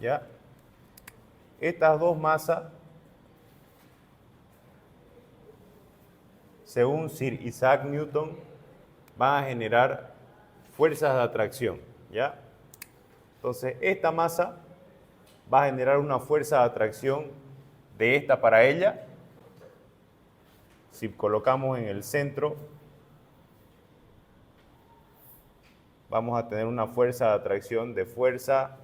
¿ya? Estas dos masas, según Sir Isaac Newton, van a generar fuerzas de atracción, ¿ya? Entonces, esta masa va a generar una fuerza de atracción de esta para ella. Si colocamos en el centro, vamos a tener una fuerza de atracción de fuerza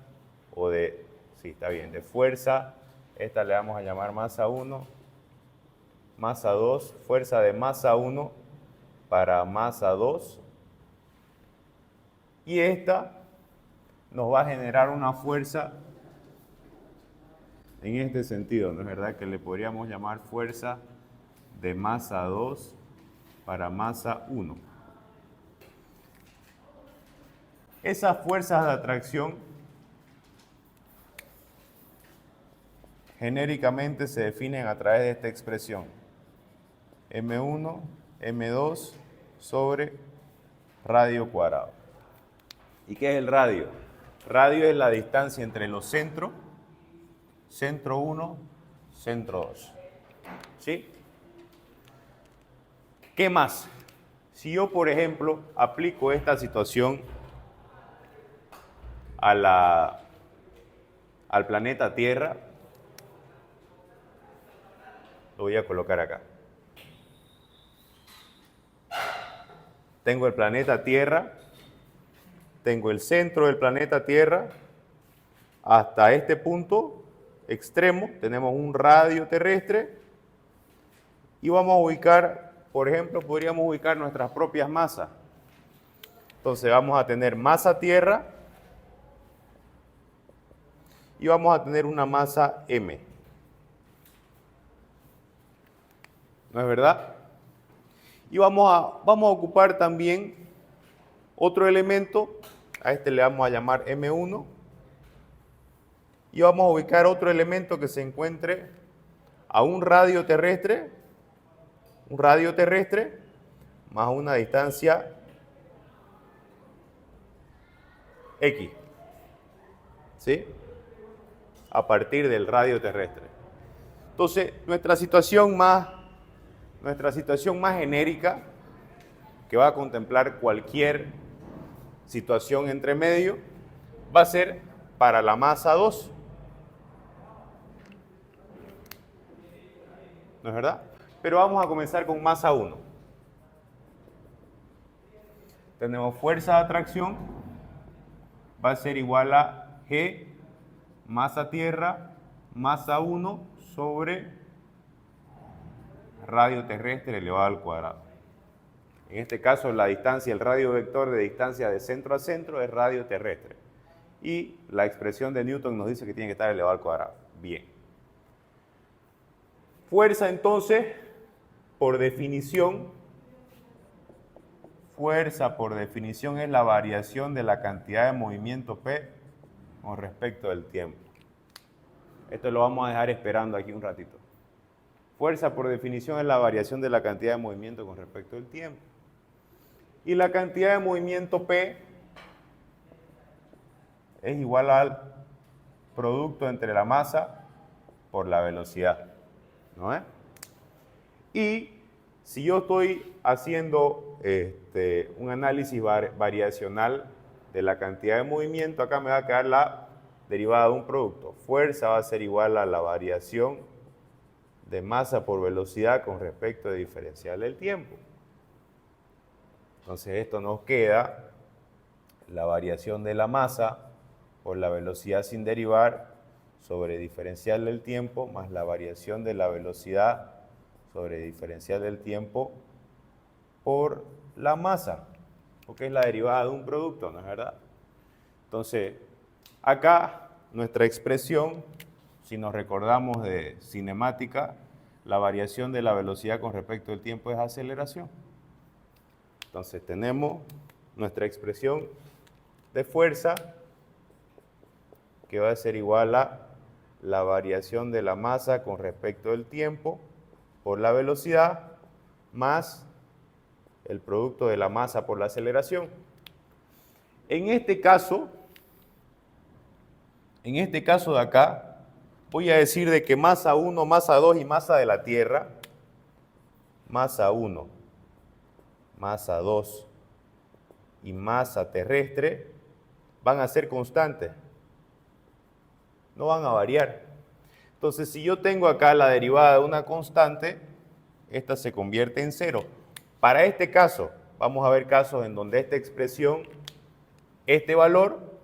o de, sí, está bien, de fuerza. Esta le vamos a llamar masa 1, masa 2, fuerza de masa 1 para masa 2. Y esta nos va a generar una fuerza en este sentido, ¿no es verdad? Que le podríamos llamar fuerza de masa 2 para masa 1. Esas fuerzas de atracción genéricamente se definen a través de esta expresión. M1, M2 sobre radio cuadrado. ¿Y qué es el radio? Radio es la distancia entre los centros, centro 1, centro 2. ¿Sí? ¿Qué más? Si yo, por ejemplo, aplico esta situación al planeta Tierra, lo voy a colocar acá. Tengo el planeta Tierra, tengo el centro del planeta Tierra, hasta este punto extremo tenemos un radio terrestre y vamos a ubicar, por ejemplo, podríamos ubicar nuestras propias masas. Entonces vamos a tener masa Tierra y vamos a tener una masa M. ¿No es verdad? Y vamos a ocupar también otro elemento, a este le vamos a llamar M1, y vamos a ubicar otro elemento que se encuentre a un radio terrestre más una distancia X, ¿sí? A partir del radio terrestre. Entonces, nuestra situación más genérica, que va a contemplar cualquier situación entre medio, va a ser para la masa 2. ¿No es verdad? Pero vamos a comenzar con masa 1. Tenemos fuerza de atracción, va a ser igual a G, masa Tierra, masa 1 sobre radio terrestre elevado al cuadrado. En este caso, la distancia, el radio vector de distancia de centro a centro es radio terrestre. Y la expresión de Newton nos dice que tiene que estar elevado al cuadrado. Bien. Fuerza, entonces, por definición, es la variación de la cantidad de movimiento P con respecto del tiempo. Esto lo vamos a dejar esperando aquí un ratito. Fuerza, por definición, es la variación de la cantidad de movimiento con respecto del tiempo. Y la cantidad de movimiento P es igual al producto entre la masa por la velocidad, ¿no es? Y si yo estoy haciendo un análisis variacional de la cantidad de movimiento, acá me va a quedar la derivada de un producto. Fuerza va a ser igual a la variación de masa por velocidad con respecto al diferencial del tiempo. Entonces esto nos queda la variación de la masa por la velocidad sin derivar sobre diferencial del tiempo más la variación de la velocidad sobre diferencial del tiempo por la masa, porque es la derivada de un producto, ¿no es verdad? Entonces, acá nuestra expresión, si nos recordamos de cinemática, la variación de la velocidad con respecto al tiempo es aceleración. Entonces tenemos nuestra expresión de fuerza que va a ser igual a la variación de la masa con respecto al tiempo por la velocidad más el producto de la masa por la aceleración. En este caso, En este caso de acá, voy a decir de que masa 1, masa 2 y masa de la Tierra, masa 1, masa 2 y masa terrestre, van a ser constantes, no van a variar. Entonces, si yo tengo acá la derivada de una constante, esta se convierte en cero. Para este caso, vamos a ver casos en donde esta expresión, este valor,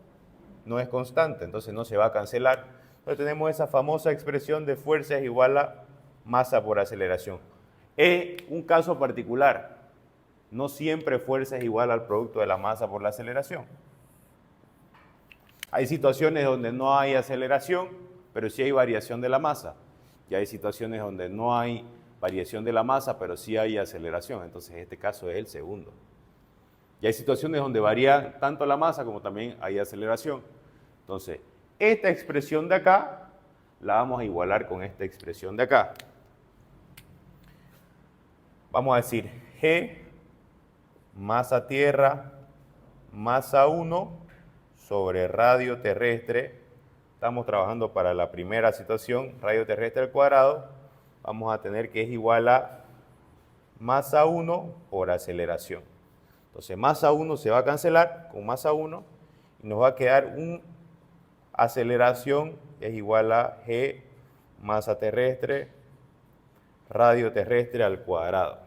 no es constante, entonces no se va a cancelar. Entonces tenemos esa famosa expresión de fuerza es igual a masa por aceleración. Es un caso particular. No siempre fuerza es igual al producto de la masa por la aceleración. Hay situaciones donde no hay aceleración, pero sí hay variación de la masa. Y hay situaciones donde no hay variación de la masa, pero sí hay aceleración. Entonces, este caso es el segundo. Y hay situaciones donde varía tanto la masa como también hay aceleración. Entonces, esta expresión de acá la vamos a igualar con esta expresión de acá. Vamos a decir G, masa tierra, masa 1 sobre radio terrestre. Estamos trabajando para la primera situación, radio terrestre al cuadrado. Vamos a tener que es igual a masa 1 por aceleración. Entonces, masa 1 se va a cancelar con masa 1 y nos va a quedar una aceleración es igual a G masa terrestre, radio terrestre al cuadrado.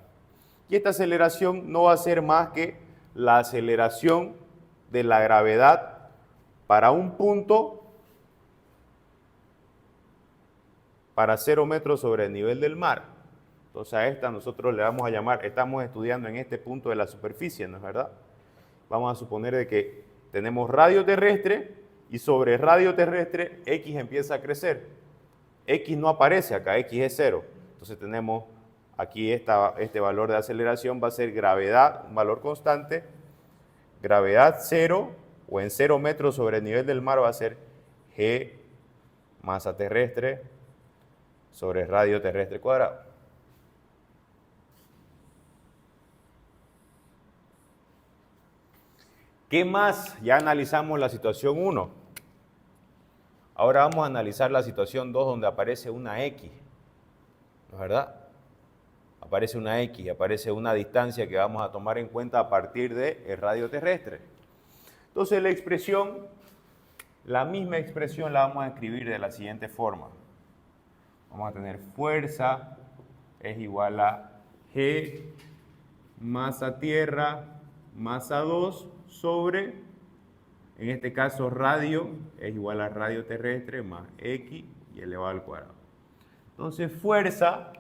Y esta aceleración no va a ser más que la aceleración de la gravedad para un punto para 0 metros sobre el nivel del mar. Entonces a esta nosotros le vamos a llamar, estamos estudiando en este punto de la superficie, ¿no es verdad? Vamos a suponer de que tenemos radio terrestre y sobre radio terrestre X empieza a crecer. X no aparece acá, X es 0. Entonces tenemos aquí este valor de aceleración va a ser gravedad, un valor constante, gravedad 0 o en 0 metros sobre el nivel del mar va a ser G masa terrestre sobre radio terrestre cuadrado. ¿Qué más? Ya analizamos la situación 1. Ahora vamos a analizar la situación 2 donde aparece una X. ¿No es verdad? Aparece una X, aparece una distancia que vamos a tomar en cuenta a partir del radio terrestre. Entonces la expresión, la misma expresión la vamos a escribir de la siguiente forma. Vamos a tener fuerza es igual a G masa tierra masa 2 sobre, en este caso radio es igual a radio terrestre más X y elevado al cuadrado. Entonces fuerza,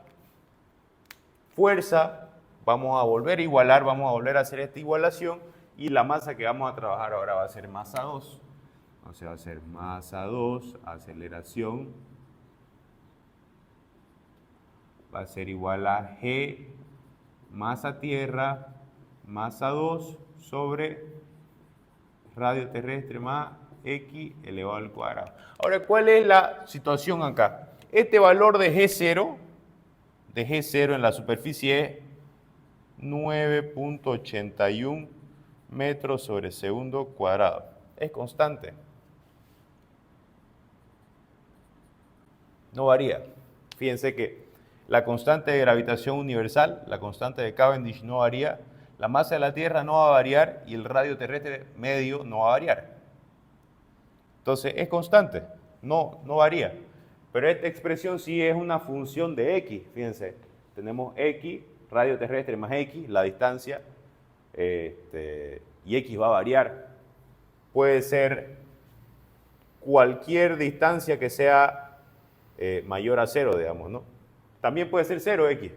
vamos a volver a igualar, vamos a volver a hacer esta igualación y la masa que vamos a trabajar ahora va a ser masa 2. Entonces va a ser masa 2, aceleración, va a ser igual a G masa tierra masa 2 sobre radio terrestre más X elevado al cuadrado. Ahora, ¿cuál es la situación acá? Este valor de G0 en la superficie es 9.81 metros sobre segundo cuadrado. Es constante. No varía. Fíjense que la constante de gravitación universal, la constante de Cavendish no varía, la masa de la Tierra no va a variar y el radio terrestre medio no va a variar. Entonces es constante, no varía. Pero esta expresión sí es una función de X, fíjense. Tenemos X, radio terrestre más X, la distancia, y X va a variar. Puede ser cualquier distancia que sea mayor a 0, digamos, ¿no? También puede ser 0X.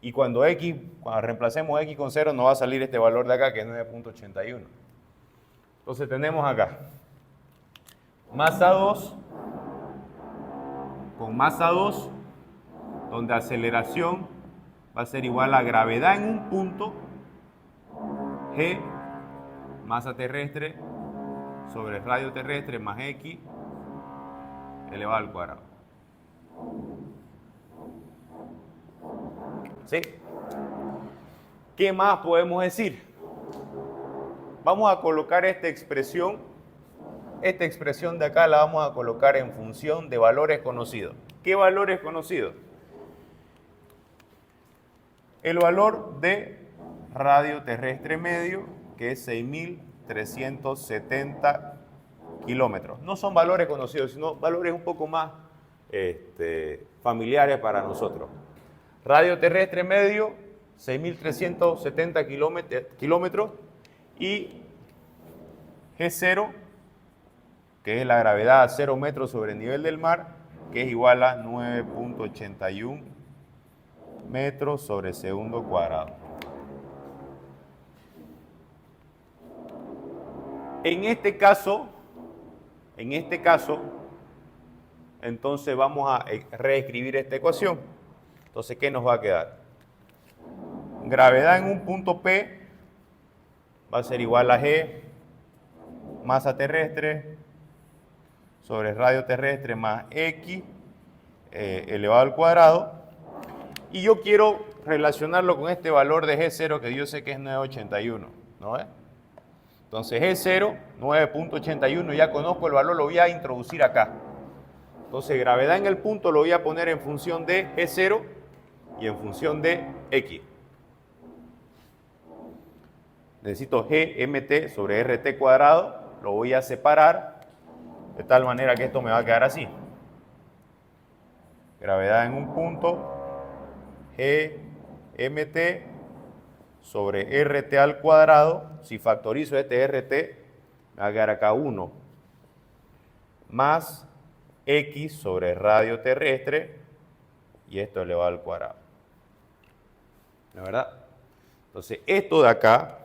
Y cuando reemplacemos X con 0, nos va a salir este valor de acá, que es 9.81. Entonces tenemos acá masa 2 con masa 2, donde aceleración va a ser igual a gravedad en un punto, G, masa terrestre, sobre radio terrestre más X, elevado al cuadrado. ¿Sí? ¿Qué más podemos decir? Vamos a colocar esta expresión esta expresión de acá la vamos a colocar en función de valores conocidos. ¿Qué valores conocidos? El valor de radio terrestre medio, que es 6.370 kilómetros. No son valores conocidos, sino valores un poco más familiares para nosotros. Radio terrestre medio, 6.370 kilómetros, y G0, que es la gravedad a 0 metros sobre el nivel del mar, que es igual a 9.81 metros sobre segundo cuadrado. En este caso, entonces vamos a reescribir esta ecuación. Entonces, ¿qué nos va a quedar? Gravedad en un punto P va a ser igual a G, masa terrestre, sobre radio terrestre más X elevado al cuadrado. Y yo quiero relacionarlo con este valor de G0, que yo sé que es 9.81, ¿no es? Entonces G0, 9.81, ya conozco el valor, lo voy a introducir acá. Entonces gravedad en el punto lo voy a poner en función de G0 y en función de X. Necesito GMT sobre RT cuadrado, lo voy a separar de tal manera que esto me va a quedar así. Gravedad en un punto, GMT sobre RT al cuadrado. Si factorizo este RT, me va a quedar acá 1 más X sobre radio terrestre, y esto elevado al cuadrado. ¿La verdad? Entonces, esto de acá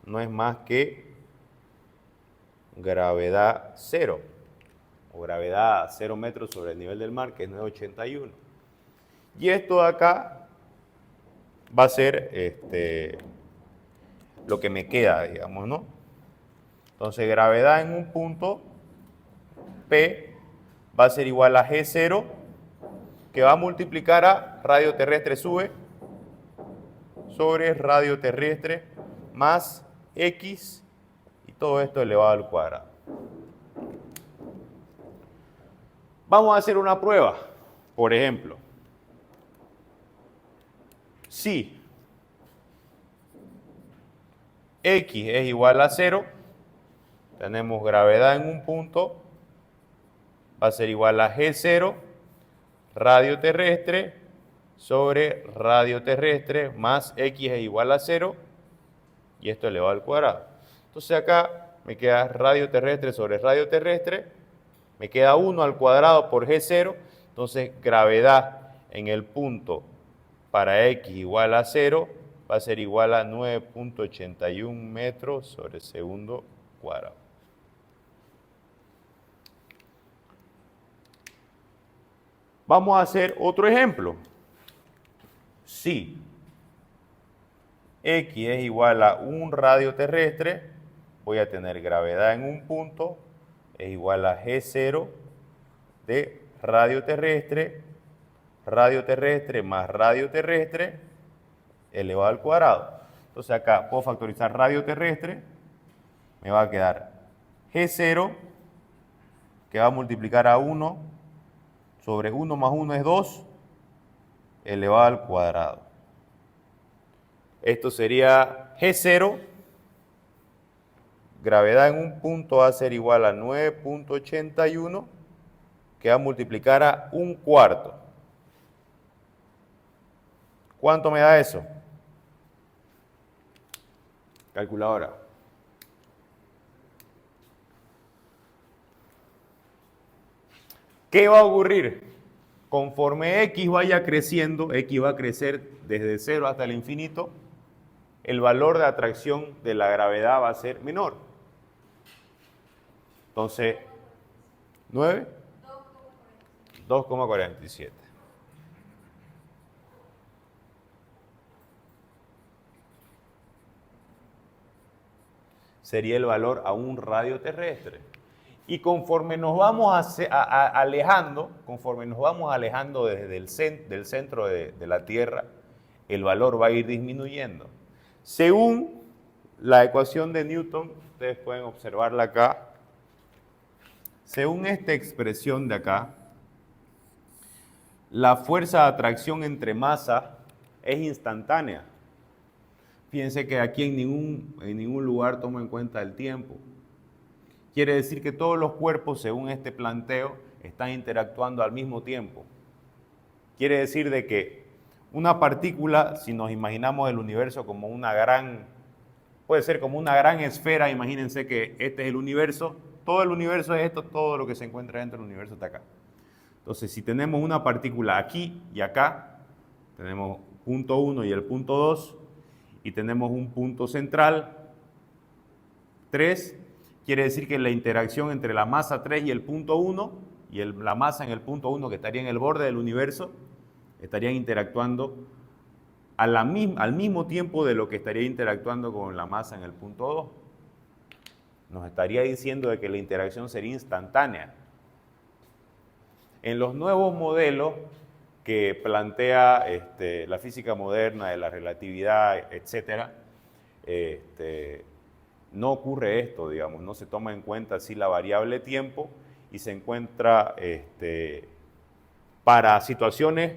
no es más que gravedad 0, o gravedad a 0 metros sobre el nivel del mar, que es 9.81. Y esto de acá va a ser lo que me queda, digamos, ¿no? Entonces, gravedad en un punto P va a ser igual a G0, que va a multiplicar a radio terrestre sube sobre radio terrestre más X, y todo esto elevado al cuadrado. Vamos a hacer una prueba. Por ejemplo, si X es igual a 0, tenemos gravedad en un punto, va a ser igual a G0, radio terrestre, sobre radio terrestre, más X es igual a 0, y esto elevado al cuadrado. Entonces acá me queda radio terrestre sobre radio terrestre, me queda 1 al cuadrado por G0, entonces gravedad en el punto para X igual a 0 va a ser igual a 9.81 metros sobre segundo cuadrado. Vamos a hacer otro ejemplo. Si X es igual a 1 radio terrestre, voy a tener gravedad en un punto, es igual a G0 de radio terrestre más radio terrestre elevado al cuadrado. Entonces acá puedo factorizar radio terrestre, me va a quedar G0, que va a multiplicar a 1 sobre 1 más 1 es 2, elevado al cuadrado. Esto sería G0, gravedad en un punto va a ser igual a 9.81, que va a multiplicar a 1/4. ¿Cuánto me da eso? Calculadora. ¿Qué va a ocurrir? Conforme X vaya creciendo, X va a crecer desde 0 hasta el infinito, el valor de atracción de la gravedad va a ser menor. Entonces, 9, 2,47. Sería el valor a un radio terrestre. Y conforme nos vamos alejando, desde del centro de la Tierra, el valor va a ir disminuyendo. Según la ecuación de Newton, ustedes pueden observarla acá. Según esta expresión de acá, la fuerza de atracción entre masa es instantánea. Fíjense que aquí en ningún lugar toma en cuenta el tiempo. Quiere decir que todos los cuerpos, según este planteo, están interactuando al mismo tiempo. Quiere decir de que una partícula, si nos imaginamos el universo como puede ser como una gran esfera, imagínense que este es el universo, todo el universo es esto, todo lo que se encuentra dentro del universo está acá. Entonces, si tenemos una partícula aquí y acá, tenemos punto 1 y el punto 2, y tenemos un punto central, 3, quiere decir que la interacción entre la masa 3 y el punto 1, y la masa en el punto 1 que estaría en el borde del universo, estarían interactuando al mismo tiempo de lo que estaría interactuando con la masa en el punto 2. Nos estaría diciendo de que la interacción sería instantánea. En los nuevos modelos que plantea la física moderna de la relatividad, etc., no ocurre esto, digamos, no se toma en cuenta así la variable tiempo y se encuentra para situaciones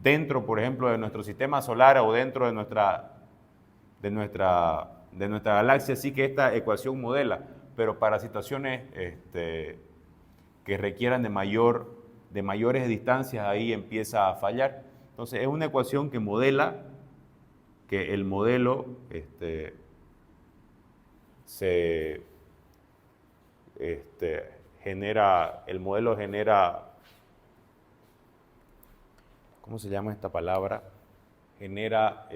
dentro, por ejemplo, de nuestro sistema solar o dentro de nuestra galaxia, sí que esta ecuación modela, pero para situaciones que requieran de mayores distancias, ahí empieza a fallar. Entonces es una ecuación que modela, que el modelo genera, ¿cómo se llama esta palabra? Genera,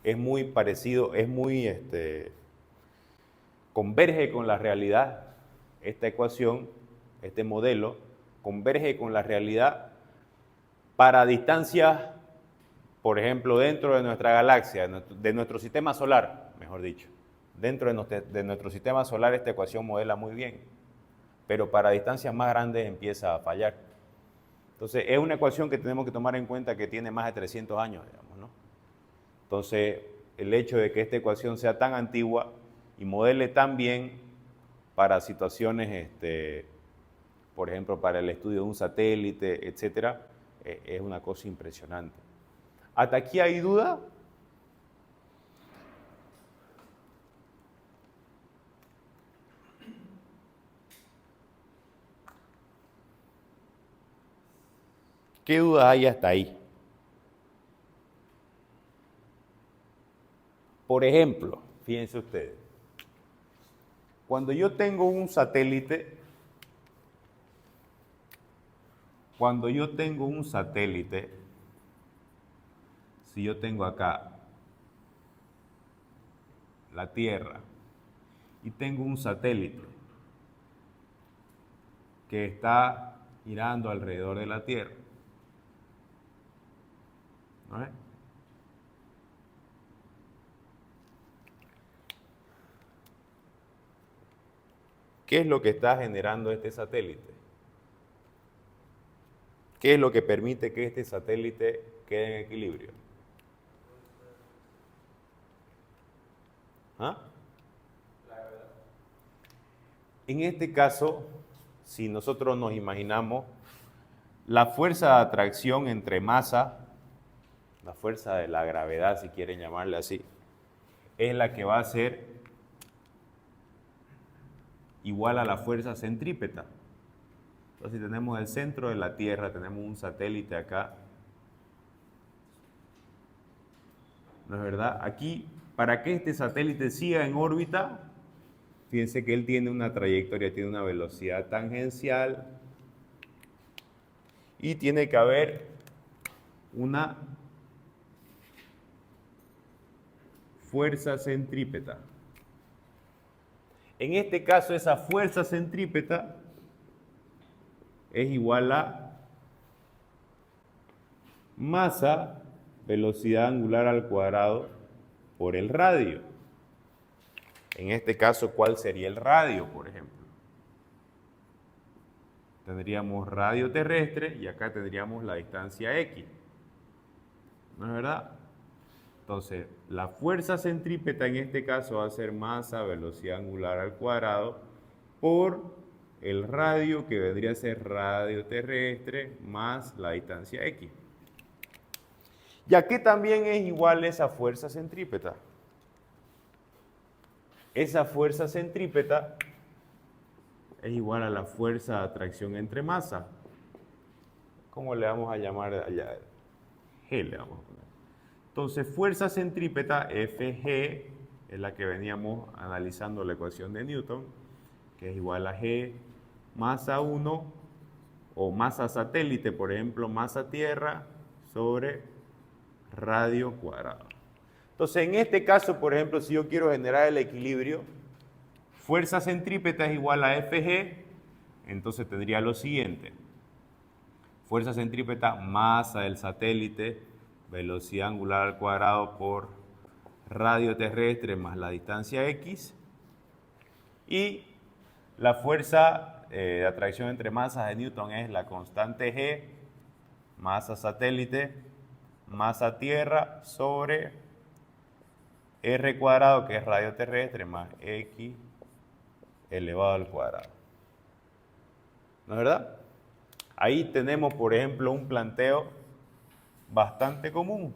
es muy parecido, converge con la realidad. Esta ecuación, este modelo, converge con la realidad para distancias, por ejemplo, dentro de nuestra galaxia, de nuestro sistema solar, mejor dicho. Dentro de nuestro sistema solar esta ecuación modela muy bien, pero para distancias más grandes empieza a fallar. Entonces, es una ecuación que tenemos que tomar en cuenta que tiene más de 300 años, digamos, ¿no? Entonces, el hecho de que esta ecuación sea tan antigua y modele tan bien para situaciones, por ejemplo, para el estudio de un satélite, etcétera, es una cosa impresionante. ¿Hasta aquí hay duda? ¿Qué dudas hay hasta ahí? Por ejemplo, fíjense ustedes, cuando yo tengo un satélite, si yo tengo acá la Tierra y tengo un satélite que está girando alrededor de la Tierra, ¿no es? ¿Qué es lo que está generando este satélite? ¿Qué es lo que permite que este satélite quede en equilibrio? ¿Ah? En este caso, si nosotros nos imaginamos la fuerza de atracción entre masa, la fuerza de la gravedad, si quieren llamarle así, es la que va a ser igual a la fuerza centrípeta. Entonces, si tenemos el centro de la Tierra, tenemos un satélite acá, ¿no es verdad? Aquí, para que este satélite siga en órbita, fíjense que él tiene una trayectoria, tiene una velocidad tangencial y tiene que haber una fuerza centrípeta. En este caso, esa fuerza centrípeta es igual a masa, velocidad angular al cuadrado por el radio. En este caso, ¿cuál sería el radio, por ejemplo? Tendríamos radio terrestre y acá tendríamos la distancia x, ¿No es verdad? Entonces, la fuerza centrípeta en este caso va a ser masa, velocidad angular al cuadrado, por el radio, que vendría a ser radio terrestre, más la distancia x. ¿Y a qué también es igual esa fuerza centrípeta? Esa fuerza centrípeta es igual a la fuerza de atracción entre masa. ¿Cómo le vamos a llamar allá? G le vamos a poner. Entonces, fuerza centrípeta, Fg, es la que veníamos analizando la ecuación de Newton, que es igual a G masa 1 o masa satélite, por ejemplo, masa tierra sobre radio cuadrado. Entonces, en este caso, por ejemplo, si yo quiero generar el equilibrio, fuerza centrípeta es igual a Fg, entonces tendría lo siguiente. Fuerza centrípeta, masa del satélite, velocidad angular al cuadrado por radio terrestre más la distancia x. Y la fuerza de atracción entre masas de Newton es la constante G, masa satélite, masa tierra sobre r cuadrado, que es radio terrestre, más x elevado al cuadrado. ¿No es verdad? Ahí tenemos, por ejemplo, un planteo bastante común.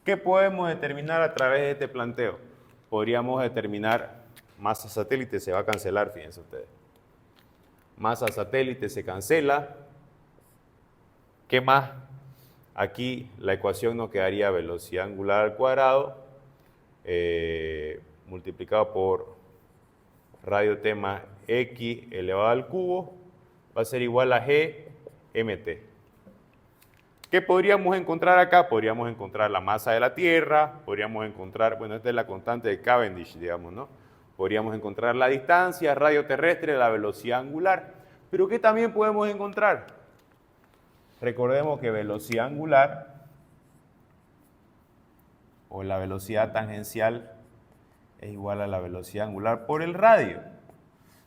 ¿Qué podemos determinar a través de este planteo? Podríamos determinar masa satélite, se va a cancelar, fíjense ustedes. Masa satélite se cancela. ¿Qué más? Aquí la ecuación nos quedaría velocidad angular al cuadrado multiplicado por radio t más x elevado al cubo va a ser igual a g mt. ¿Qué podríamos encontrar acá? Podríamos encontrar la masa de la Tierra, podríamos encontrar, bueno, esta es la constante de Cavendish, digamos, ¿no? Podríamos encontrar la distancia, radio terrestre, la velocidad angular. ¿Pero qué también podemos encontrar? Recordemos que velocidad angular o la velocidad tangencial es igual a la velocidad angular por el radio.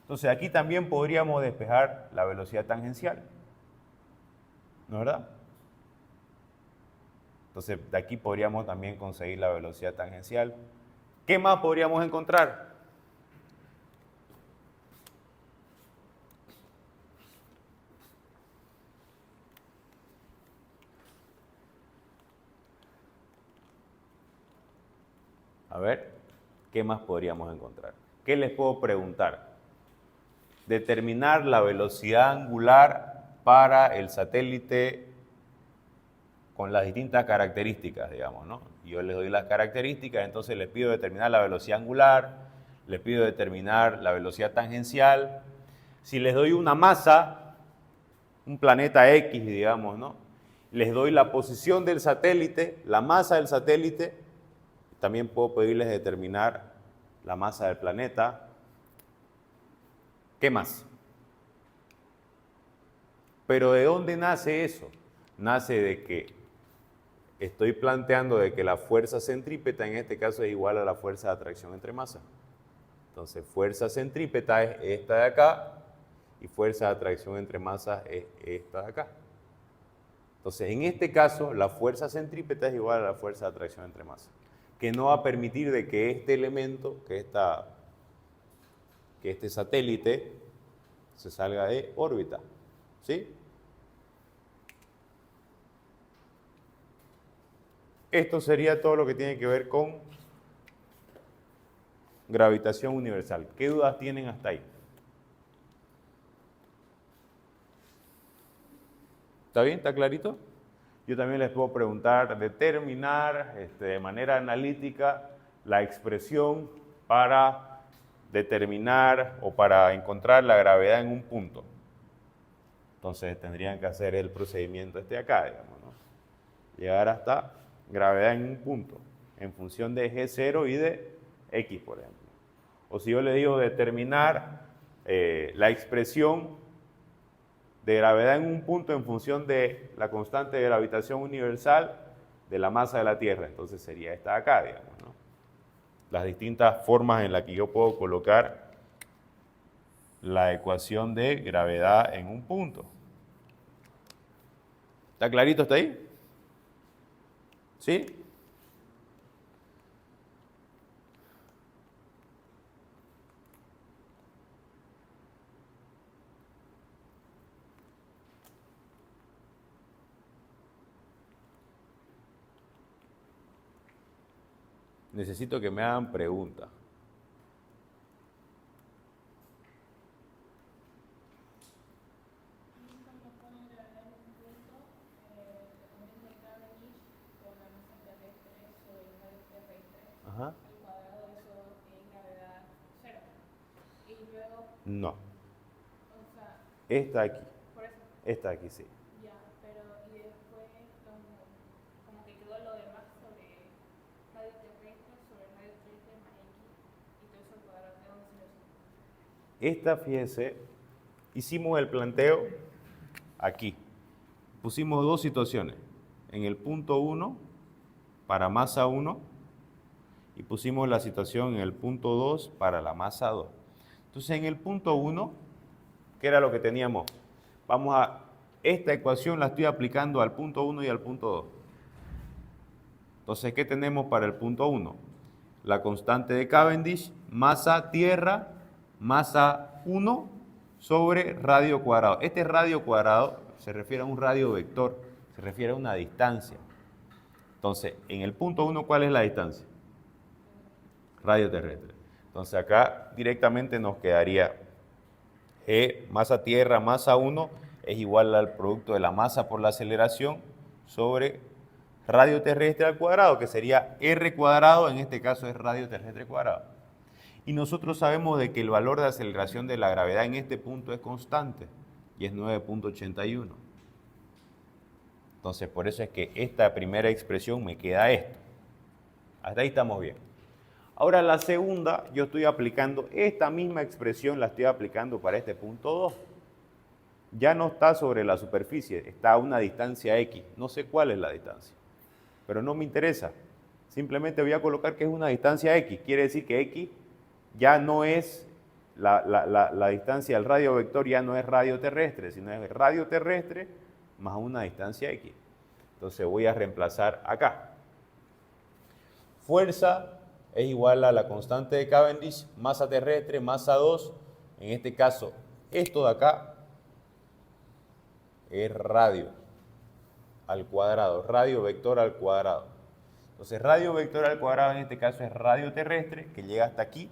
Entonces aquí también podríamos despejar la velocidad tangencial. ¿No es verdad? Entonces de aquí podríamos también conseguir la velocidad tangencial. ¿Qué más podríamos encontrar? A ver, ¿qué más podríamos encontrar? ¿Qué les puedo preguntar? Determinar la velocidad angular para el satélite con las distintas características, digamos, ¿no? Yo les doy las características, entonces les pido determinar la velocidad angular, les pido determinar la velocidad tangencial. Si les doy una masa, un planeta X, digamos, ¿no? Les doy la posición del satélite, la masa del satélite. También puedo pedirles determinar la masa del planeta. ¿Qué más? Pero ¿de dónde nace eso? Nace de que estoy planteando de que la fuerza centrípeta en este caso es igual a la fuerza de atracción entre masas. Entonces, fuerza centrípeta es esta de acá y fuerza de atracción entre masas es esta de acá. Entonces, en este caso, la fuerza centrípeta es igual a la fuerza de atracción entre masas, que no va a permitir de que este elemento, que este satélite, se salga de órbita. ¿Sí? Esto sería todo lo que tiene que ver con gravitación universal. ¿Qué dudas tienen hasta ahí? ¿Está bien? ¿Está clarito? Yo también les puedo preguntar, determinar de manera analítica la expresión para determinar o para encontrar la gravedad en un punto. Entonces tendrían que hacer el procedimiento acá, digamos, ¿no? Llegar hasta gravedad en un punto, en función de G0 y de X, por ejemplo. O si yo le digo determinar la expresión de gravedad en un punto en función de la constante de gravitación universal de la masa de la Tierra, entonces sería esta de acá, digamos, ¿no? Las distintas formas en las que yo puedo colocar la ecuación de gravedad en un punto. ¿Está clarito hasta ahí? ¿Sí? Necesito que me hagan preguntas. Ajá. No. Esta aquí. Esta aquí, sí. Esta, fíjese, hicimos el planteo aquí. Pusimos dos situaciones. En el punto 1 para masa 1 y pusimos la situación en el punto 2 para la masa 2. Entonces, en el punto 1, ¿qué era lo que teníamos? Esta ecuación la estoy aplicando al punto 1 y al punto 2. Entonces, ¿qué tenemos para el punto 1? La constante de Cavendish, masa tierra, masa 1 sobre radio cuadrado. Este radio cuadrado se refiere a un radio vector, se refiere a una distancia. Entonces, en el punto 1, ¿cuál es la distancia? Radio terrestre. Entonces, acá directamente nos quedaría G, masa tierra, masa 1, es igual al producto de la masa por la aceleración sobre radio terrestre al cuadrado, que sería R cuadrado, en este caso es radio terrestre cuadrado. Y nosotros sabemos de que el valor de aceleración de la gravedad en este punto es constante, y es 9.81. Entonces, por eso es que esta primera expresión me queda esto. Hasta ahí estamos bien. Ahora la segunda, yo estoy aplicando esta misma expresión, la estoy aplicando para este punto 2. Ya no está sobre la superficie, está a una distancia X. No sé cuál es la distancia, pero no me interesa. Simplemente voy a colocar que es una distancia X. Quiere decir que X ya no es la distancia del radio vector, ya no es radio terrestre, sino es radio terrestre más una distancia X. Entonces voy a reemplazar acá. Fuerza es igual a la constante de Cavendish, masa terrestre, masa 2. En este caso, esto de acá es radio al cuadrado, radio vector al cuadrado. Entonces, radio vector al cuadrado en este caso es radio terrestre, que llega hasta aquí,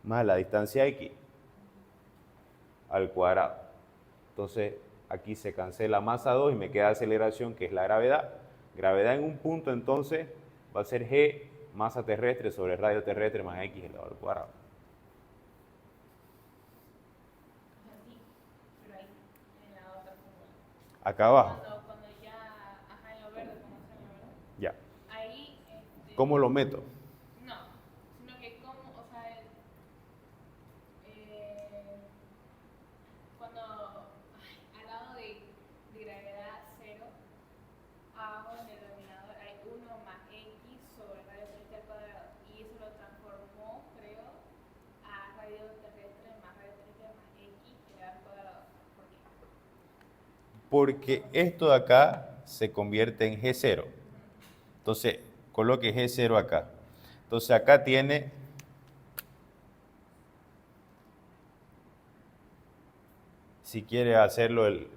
más la distancia X al cuadrado. Entonces, aquí se cancela masa 2 y me queda aceleración, que es la gravedad. Gravedad en un punto, entonces, va a ser G, masa terrestre sobre radio terrestre más X elevado al cuadrado. Acá abajo. Ya. ¿Cómo lo meto? Porque esto de acá se convierte en G0. Entonces, coloque G0 acá. Entonces, acá tiene si quiere hacerlo el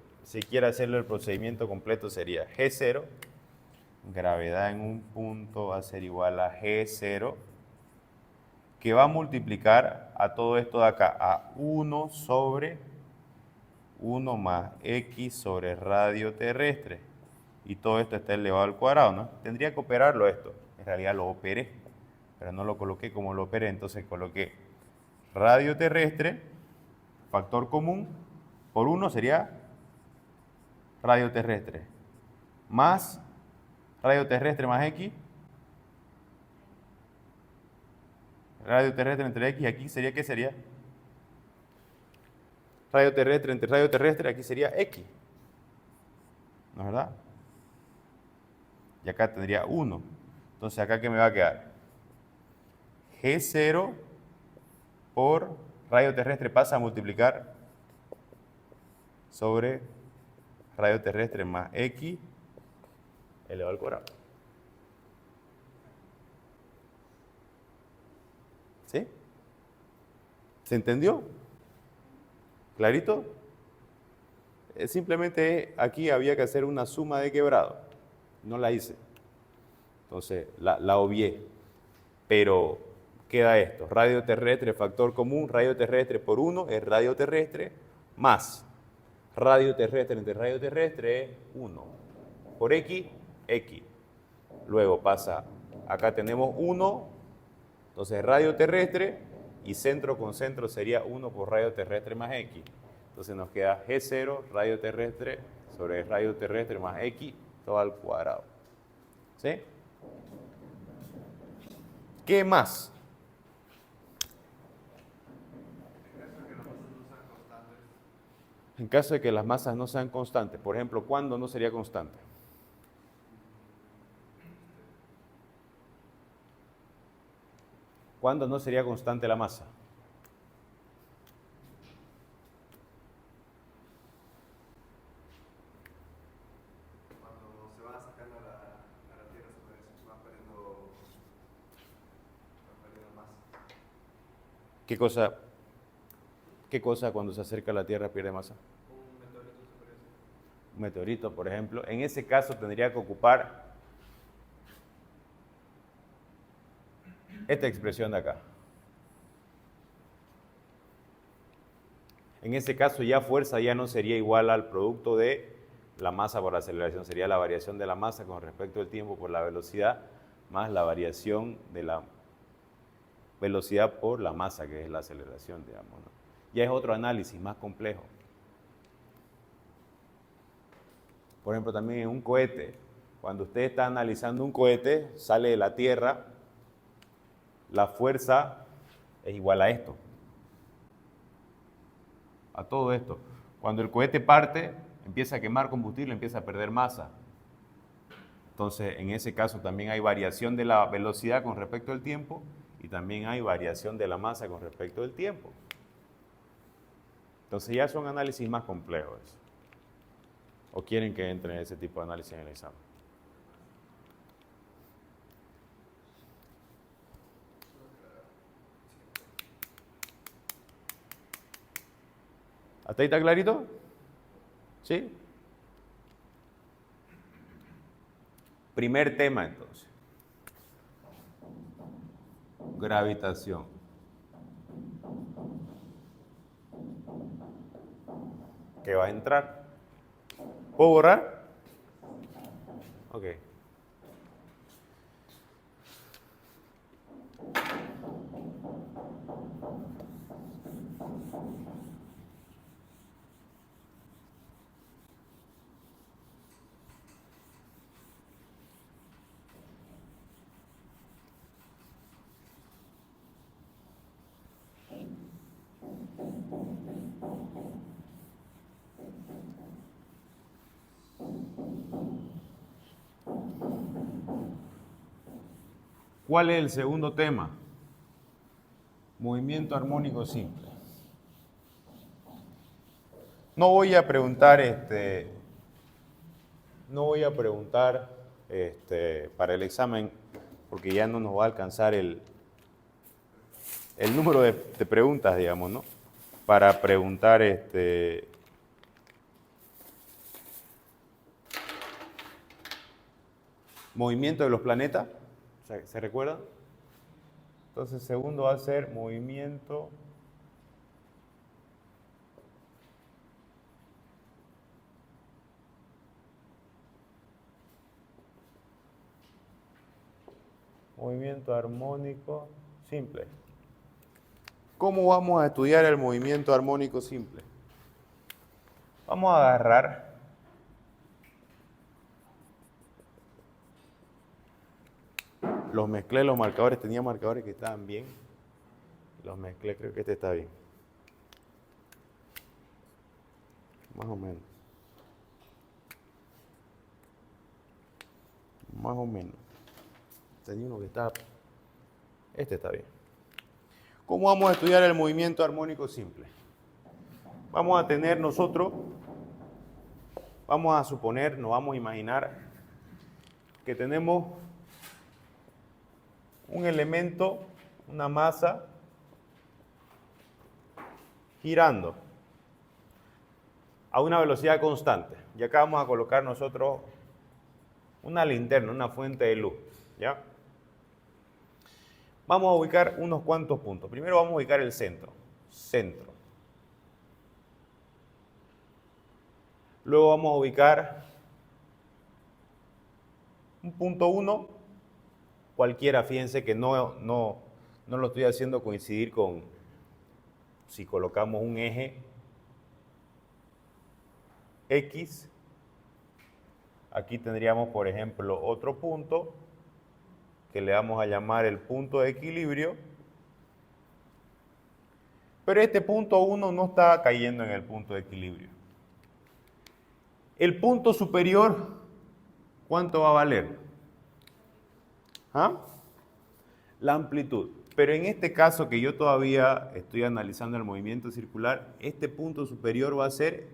procedimiento completo sería G0, gravedad en un punto va a ser igual a G0, que va a multiplicar a todo esto de acá, a 1 sobre 1 más X sobre radio terrestre. Y todo esto está elevado al cuadrado, ¿no? Tendría que operarlo esto. En realidad lo operé, pero no lo coloqué como lo operé. Entonces coloqué radio terrestre, factor común, por 1 sería radio terrestre, más radio terrestre más X, radio terrestre entre X, y aquí sería, ¿qué sería? Radio terrestre entre radio terrestre, aquí sería X. ¿No es verdad? Y acá tendría 1. Entonces, ¿acá qué me va a quedar? G0 por radio terrestre pasa a multiplicar sobre radio terrestre más X elevado al cuadrado. ¿Sí? ¿Se entendió? ¿Clarito? Simplemente aquí había que hacer una suma de quebrado. No la hice. Entonces la obvié. Pero queda esto. Radio terrestre, factor común, radio terrestre por 1 es radio terrestre más radio terrestre entre radio terrestre es 1. Por X, X. Luego pasa, acá tenemos 1, entonces radio terrestre y centro con centro sería 1 por radio terrestre más X. Entonces nos queda G0, radio terrestre sobre radio terrestre más X, todo al cuadrado. ¿Sí? ¿Qué más? En caso de que las masas no sean constantes, por ejemplo, ¿cuándo no sería constante? ¿Cuándo no sería constante la masa? Cuando se va sacando a la Tierra, se va perdiendo masa. ¿Qué cosa cuando se acerca a la Tierra pierde masa? Un meteorito se podría decir. Un meteorito, por ejemplo. En ese caso tendría que ocupar esta expresión de acá. En ese caso ya fuerza ya no sería igual al producto de la masa por la aceleración, sería la variación de la masa con respecto al tiempo por la velocidad más la variación de la velocidad por la masa, que es la aceleración, digamos, ¿no? Ya es otro análisis más complejo. Por ejemplo, también en un cohete, cuando usted está analizando un cohete, sale de la Tierra, la fuerza es igual a esto, a todo esto. Cuando el cohete parte, empieza a quemar combustible, empieza a perder masa. Entonces, en ese caso también hay variación de la velocidad con respecto al tiempo y también hay variación de la masa con respecto al tiempo. Entonces ya son análisis más complejos. ¿O quieren que entre en ese tipo de análisis en el examen? ¿Hasta ahí está clarito? ¿Sí? Primer tema entonces. Gravitación. ¿Qué va a entrar? ¿Puedo borrar? Ok. ¿Cuál es el segundo tema? Movimiento armónico simple. No voy a preguntar para el examen porque ya no nos va a alcanzar el número de preguntas, digamos, ¿no? Para preguntar movimiento de los planetas. ¿Se recuerdan? Entonces, segundo va a ser movimiento armónico simple. ¿Cómo vamos a estudiar el movimiento armónico simple? Vamos a agarrar los mezclé los marcadores, tenía marcadores que estaban bien. Los mezclé, creo que este está bien. Más o menos. Más o menos. Tenía uno que estaba... Este está bien. ¿Cómo vamos a estudiar el movimiento armónico simple? Vamos a tener nosotros, vamos a suponer, nos vamos a imaginar que tenemos un elemento, una masa, girando a una velocidad constante. Y acá vamos a colocar nosotros una linterna, una fuente de luz, ¿ya? Vamos a ubicar unos cuantos puntos. Primero vamos a ubicar el centro. Centro. Luego vamos a ubicar un punto 1, cualquiera, fíjense que no lo estoy haciendo coincidir con si colocamos un eje X. Aquí tendríamos, por ejemplo, otro punto que le vamos a llamar el punto de equilibrio. Pero este punto 1 no está cayendo en el punto de equilibrio. El punto superior, ¿cuánto va a valer? ¿Ah? La amplitud. Pero en este caso que yo todavía estoy analizando el movimiento circular, este punto superior va a ser,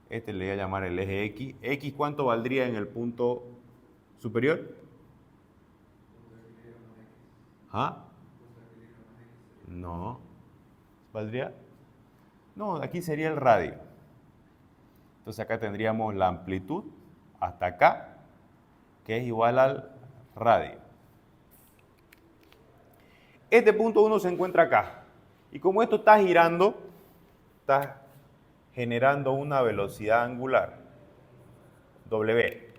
este le voy a llamar el eje X. ¿X cuánto valdría en el punto superior? ¿Ah? No. ¿Valdría? No, aquí sería el radio. Entonces acá tendríamos la amplitud hasta acá, que es igual al radio. Este punto 1 se encuentra acá. Y como esto está girando, está generando una velocidad angular, W.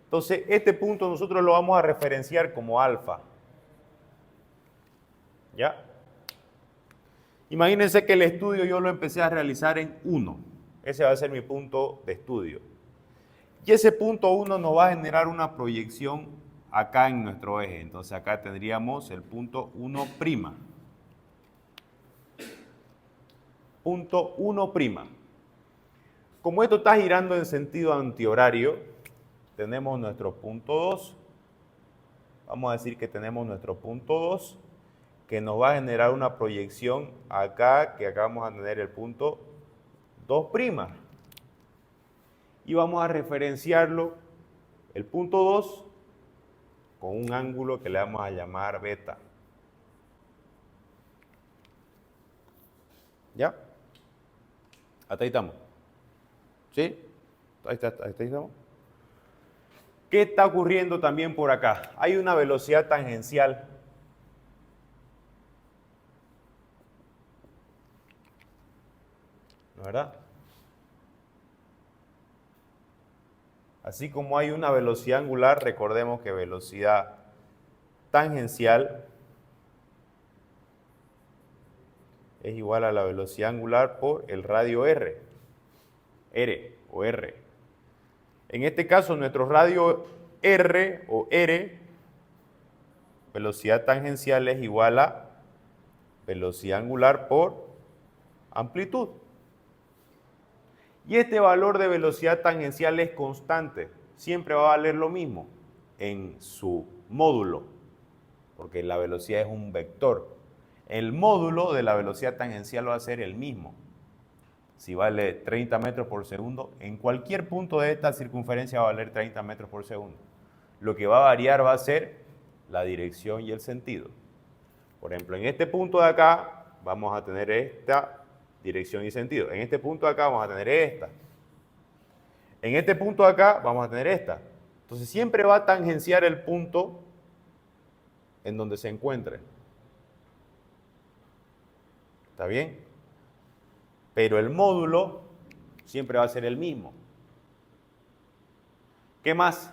Entonces, este punto nosotros lo vamos a referenciar como alfa. ¿Ya? Imagínense que el estudio yo lo empecé a realizar en 1. Ese va a ser mi punto de estudio. Y ese punto 1 nos va a generar una proyección acá en nuestro eje. Entonces acá tendríamos el punto 1'. Punto 1'. Como esto está girando en sentido antihorario, tenemos nuestro punto 2. Vamos a decir que tenemos nuestro punto 2, que nos va a generar una proyección acá, que acá vamos a tener el punto 2'. Y vamos a referenciarlo, el punto 2, con un ángulo que le vamos a llamar beta. ¿Ya? Hasta ahí estamos. ¿Sí? Ahí estamos. ¿Qué está ocurriendo también por acá? Hay una velocidad tangencial. ¿No es verdad? Así como hay una velocidad angular, recordemos que velocidad tangencial es igual a la velocidad angular por el radio R. En este caso, nuestro radio R, velocidad tangencial es igual a velocidad angular por amplitud. Y este valor de velocidad tangencial es constante, siempre va a valer lo mismo en su módulo, porque la velocidad es un vector. El módulo de la velocidad tangencial va a ser el mismo. Si vale 30 metros por segundo, en cualquier punto de esta circunferencia va a valer 30 metros por segundo. Lo que va a variar va a ser la dirección y el sentido. Por ejemplo, en este punto de acá vamos a tener esta dirección y sentido. En este punto de acá vamos a tener esta. En este punto de acá vamos a tener esta. Entonces siempre va a tangenciar el punto en donde se encuentre. ¿Está bien? Pero el módulo siempre va a ser el mismo. ¿Qué más?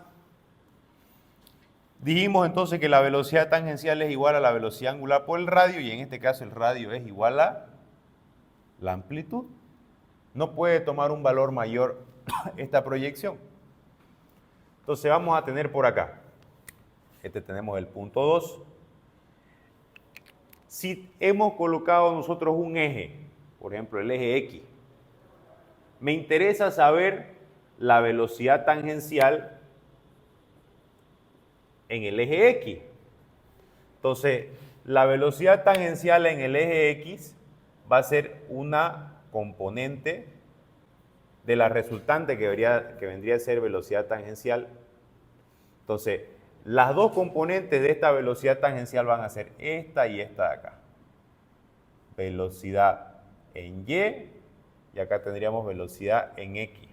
Dijimos entonces que la velocidad tangencial es igual a la velocidad angular por el radio, y en este caso el radio es igual a la amplitud. No puede tomar un valor mayor esta proyección. Entonces vamos a tener por acá, tenemos el punto 2. Si hemos colocado nosotros un eje, por ejemplo el eje X, me interesa saber la velocidad tangencial en el eje X. Entonces, la velocidad tangencial en el eje X va a ser una componente de la resultante que vendría a ser velocidad tangencial. Entonces, las dos componentes de esta velocidad tangencial van a ser esta y esta de acá. Velocidad en y acá tendríamos velocidad en X.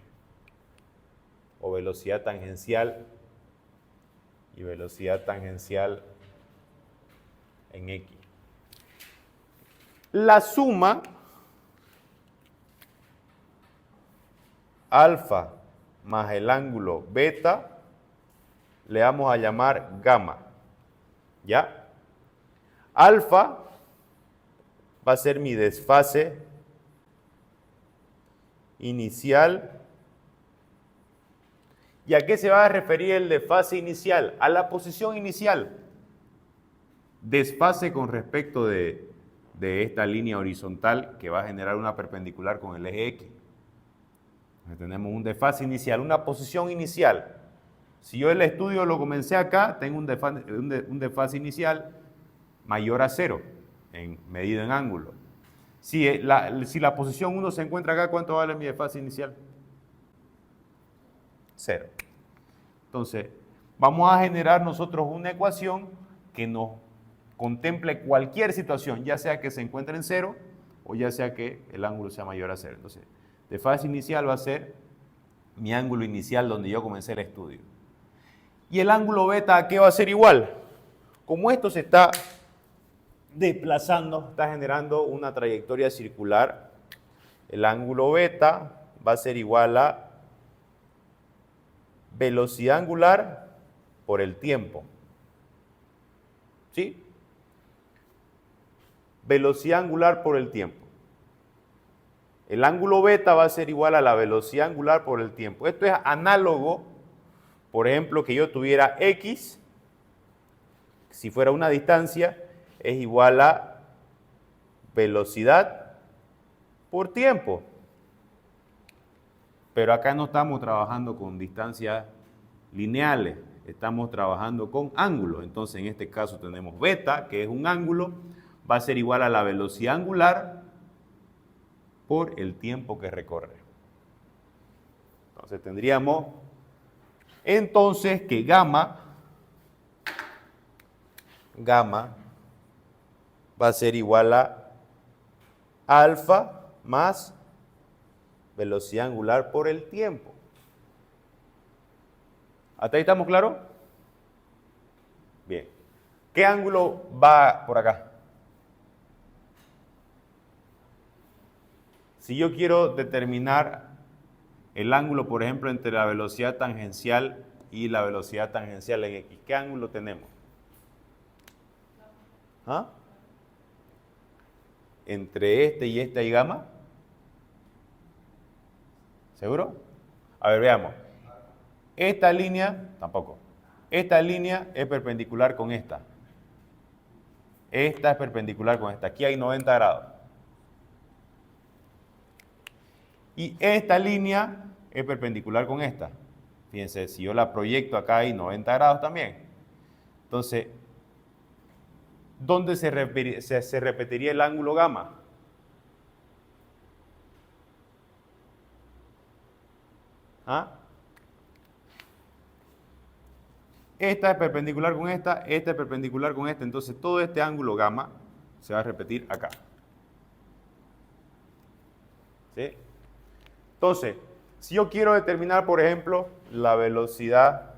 O velocidad tangencial y velocidad tangencial en X. La suma alfa más el ángulo beta le vamos a llamar gamma. ¿Ya? Alfa va a ser mi desfase inicial. ¿Y a qué se va a referir el desfase inicial? A la posición inicial. Desfase con respecto de esta línea horizontal que va a generar una perpendicular con el eje X. Entonces, tenemos un desfase inicial, una posición inicial. Si yo el estudio lo comencé acá, tengo un desfase inicial mayor a 0, medido en ángulo. Si la posición 1 se encuentra acá, ¿cuánto vale mi desfase inicial? 0. Entonces, vamos a generar nosotros una ecuación que nos contemple cualquier situación, ya sea que se encuentre en 0 o ya sea que el ángulo sea mayor a 0. Entonces, desfase inicial va a ser mi ángulo inicial donde yo comencé el estudio. ¿Y el ángulo beta a qué va a ser igual? Como esto se está desplazando, está generando una trayectoria circular, el ángulo beta va a ser igual a velocidad angular por el tiempo. ¿Sí? Velocidad angular por el tiempo. El ángulo beta va a ser igual a la velocidad angular por el tiempo. Esto es análogo, por ejemplo, que yo tuviera X, si fuera una distancia, es igual a velocidad por tiempo. Pero acá no estamos trabajando con distancias lineales, estamos trabajando con ángulos. Entonces, en este caso tenemos beta, que es un ángulo, va a ser igual a la velocidad angular por el tiempo que recorre. Entonces, tendríamos que gamma va a ser igual a alfa más velocidad angular por el tiempo. ¿Hasta ahí estamos claros? Bien. ¿Qué ángulo va por acá? Si yo quiero determinar el ángulo, por ejemplo, entre la velocidad tangencial y la velocidad tangencial en X, ¿qué ángulo tenemos? ¿Ah? Entre este y esta y gamma. ¿Seguro? A ver, veamos. Esta línea, tampoco. Esta línea es perpendicular con esta. Esta es perpendicular con esta. Aquí hay 90 grados. Y esta línea es perpendicular con esta. Fíjense, si yo la proyecto acá hay 90 grados también. Entonces, ¿dónde se repetiría el ángulo gamma? ¿Ah? Esta es perpendicular con esta es perpendicular con esta. Entonces, todo este ángulo gamma se va a repetir acá. ¿Sí? Entonces, si yo quiero determinar, por ejemplo, la velocidad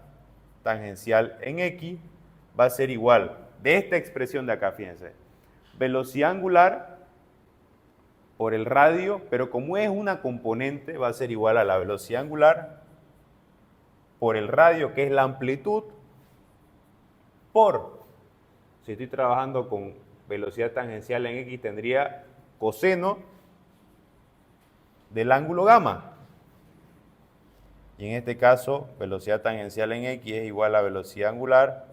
tangencial en X, va a ser igual de esta expresión de acá, fíjense. Velocidad angular por el radio, pero como es una componente, va a ser igual a la velocidad angular por el radio, que es la amplitud, por, si estoy trabajando con velocidad tangencial en X, tendría coseno del ángulo gamma. Y en este caso, velocidad tangencial en X es igual a velocidad angular,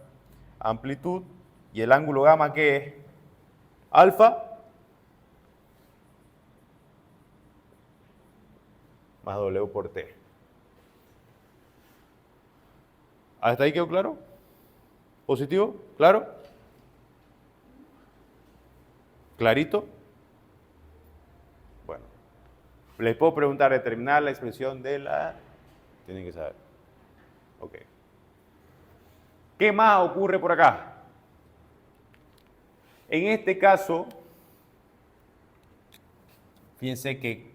amplitud, y el ángulo gamma, ¿qué es? Alfa más W por T. ¿Hasta ahí quedó claro? ¿Positivo? ¿Claro? ¿Clarito? Bueno. Les puedo preguntar, determinar la expresión de la... Tienen que saber. Ok. ¿Qué más ocurre por acá? En este caso, fíjense que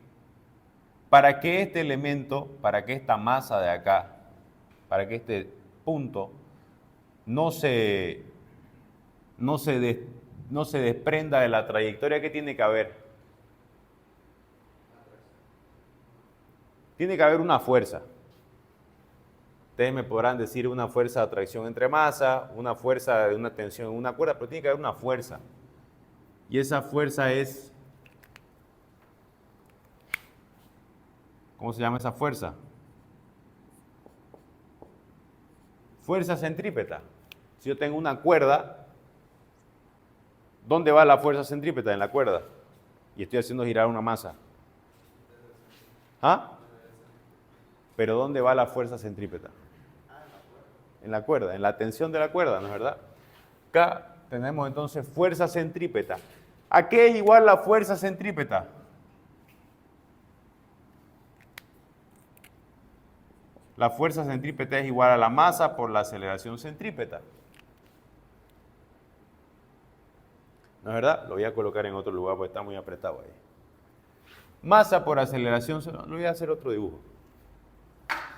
para que este elemento, para que esta masa de acá, para que este punto no se desprenda de la trayectoria que tiene que haber. Tiene que haber una fuerza. Ustedes me podrán decir una fuerza de atracción entre masa, una fuerza de una tensión en una cuerda, pero tiene que haber una fuerza. Y esa fuerza es... ¿Cómo se llama esa fuerza? Fuerza centrípeta. Si yo tengo una cuerda, ¿dónde va la fuerza centrípeta en la cuerda? Y estoy haciendo girar una masa. ¿Ah? Pero ¿dónde va la fuerza centrípeta? En la cuerda, en la tensión de la cuerda, ¿no es verdad? Acá tenemos entonces fuerza centrípeta. ¿A qué es igual la fuerza centrípeta? La fuerza centrípeta es igual a la masa por la aceleración centrípeta. ¿No es verdad? Lo voy a colocar en otro lugar porque está muy apretado ahí. Masa por aceleración, lo voy a hacer otro dibujo.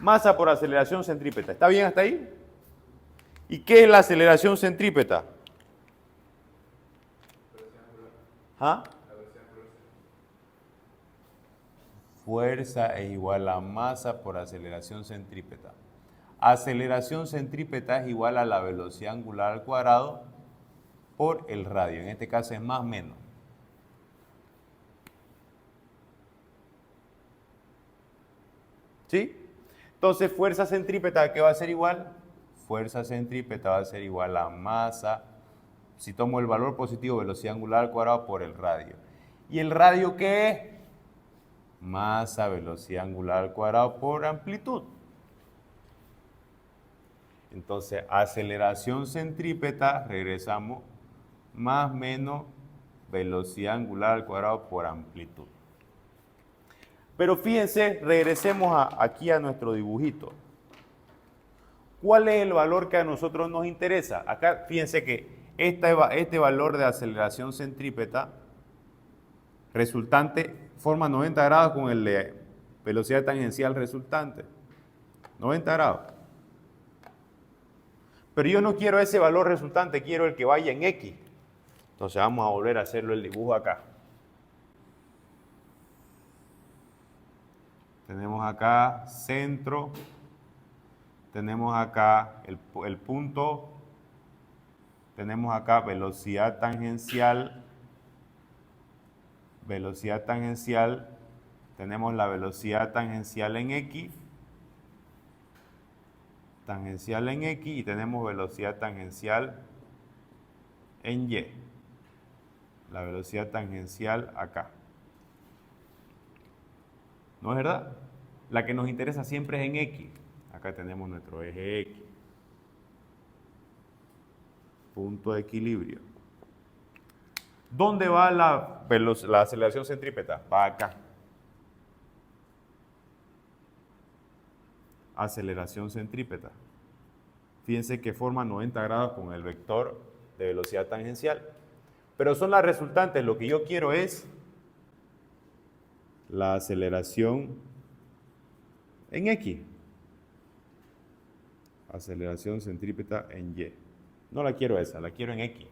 Masa por aceleración centrípeta. ¿Está bien hasta ahí? ¿Y qué es la aceleración centrípeta? ¿Ah? Fuerza es igual a masa por aceleración centrípeta. Aceleración centrípeta es igual a la velocidad angular al cuadrado por el radio. En este caso es más menos. ¿Sí? Entonces, fuerza centrípeta, ¿qué va a ser igual? Fuerza centrípeta va a ser igual a masa. Si tomo el valor positivo, velocidad angular al cuadrado por el radio. ¿Y el radio qué es? Masa, velocidad angular al cuadrado por amplitud. Entonces, aceleración centrípeta, regresamos, más menos velocidad angular al cuadrado por amplitud. Pero fíjense, regresemos aquí a nuestro dibujito. ¿Cuál es el valor que a nosotros nos interesa? Acá fíjense que este valor de aceleración centrípeta resultante forma 90 grados con el de velocidad tangencial resultante. 90 grados. Pero yo no quiero ese valor resultante, quiero el que vaya en X. Entonces vamos a volver a hacerlo el dibujo acá. Tenemos acá centro, tenemos acá el punto, tenemos acá velocidad tangencial, tenemos la velocidad tangencial en X, y tenemos velocidad tangencial en Y. La velocidad tangencial acá. ¿No es verdad? La que nos interesa siempre es en X. Acá tenemos nuestro eje X. Punto de equilibrio. ¿Dónde va la aceleración centrípeta? Va acá. Aceleración centrípeta. Fíjense que forma 90 grados con el vector de velocidad tangencial. Pero son las resultantes. Lo que yo quiero es la aceleración en X. Aceleración centrípeta en Y. No la quiero esa, la quiero en X.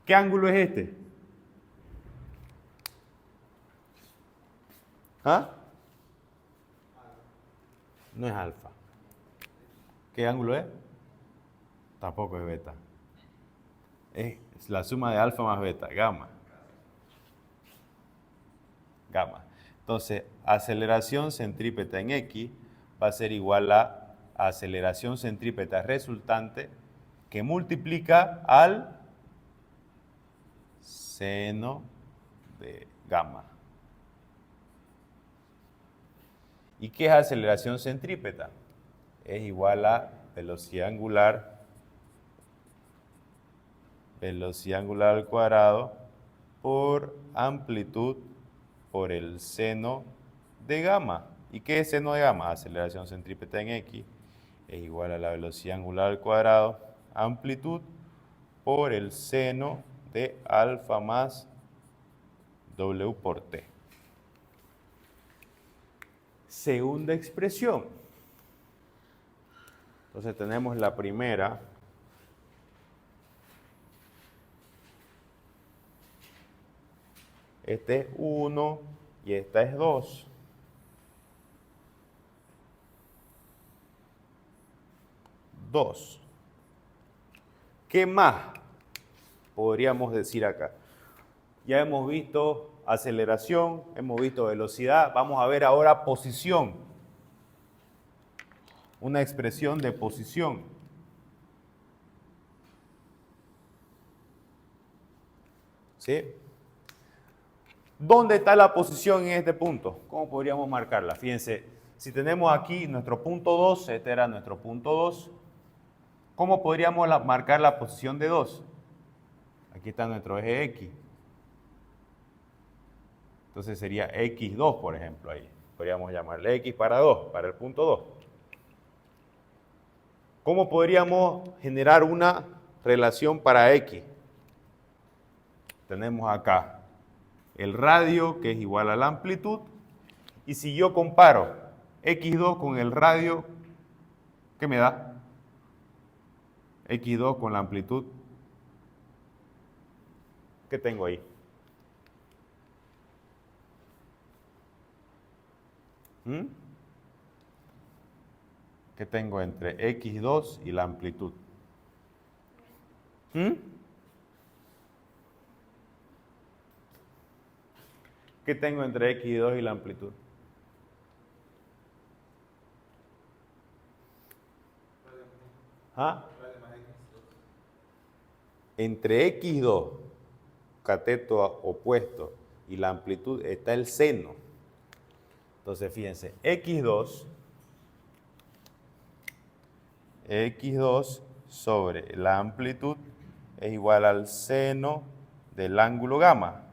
¿Qué ángulo es este? ¿Ah? No es alfa. ¿Qué ángulo es? Tampoco es beta. Es la suma de alfa más beta, gamma. Gamma. Entonces, aceleración centrípeta en X va a ser igual a aceleración centrípeta resultante que multiplica al seno de gamma. ¿Y qué es aceleración centrípeta? Es igual a velocidad angular al cuadrado por amplitud por el seno de gamma. ¿Y qué es seno de gamma? Aceleración centrípeta en x es igual a la velocidad angular al cuadrado, amplitud, por el seno de alfa más W por T. Segunda expresión. Entonces tenemos la primera. Este es 1 y esta es 2. ¿Qué más podríamos decir acá? Ya hemos visto aceleración, hemos visto velocidad. Vamos a ver ahora posición. Una expresión de posición. ¿Sí? ¿Dónde está la posición en este punto? ¿Cómo podríamos marcarla? Fíjense, si tenemos aquí nuestro punto 2, este era nuestro punto 2, ¿cómo podríamos marcar la posición de 2? Aquí está nuestro eje X. Entonces sería X2, por ejemplo, ahí. Podríamos llamarle X para 2, para el punto 2. ¿Cómo podríamos generar una relación para X? Tenemos acá el radio, que es igual a la amplitud. Y si yo comparo X2 con el radio, ¿qué me da? X2 con la amplitud. ¿Qué tengo ahí? ¿Qué tengo entre X2 y la amplitud? ¿Qué tengo entre X2 y la amplitud? ¿Ah? Entre X2, cateto opuesto, y la amplitud está el seno. Entonces, fíjense, X2 sobre la amplitud es igual al seno del ángulo gamma.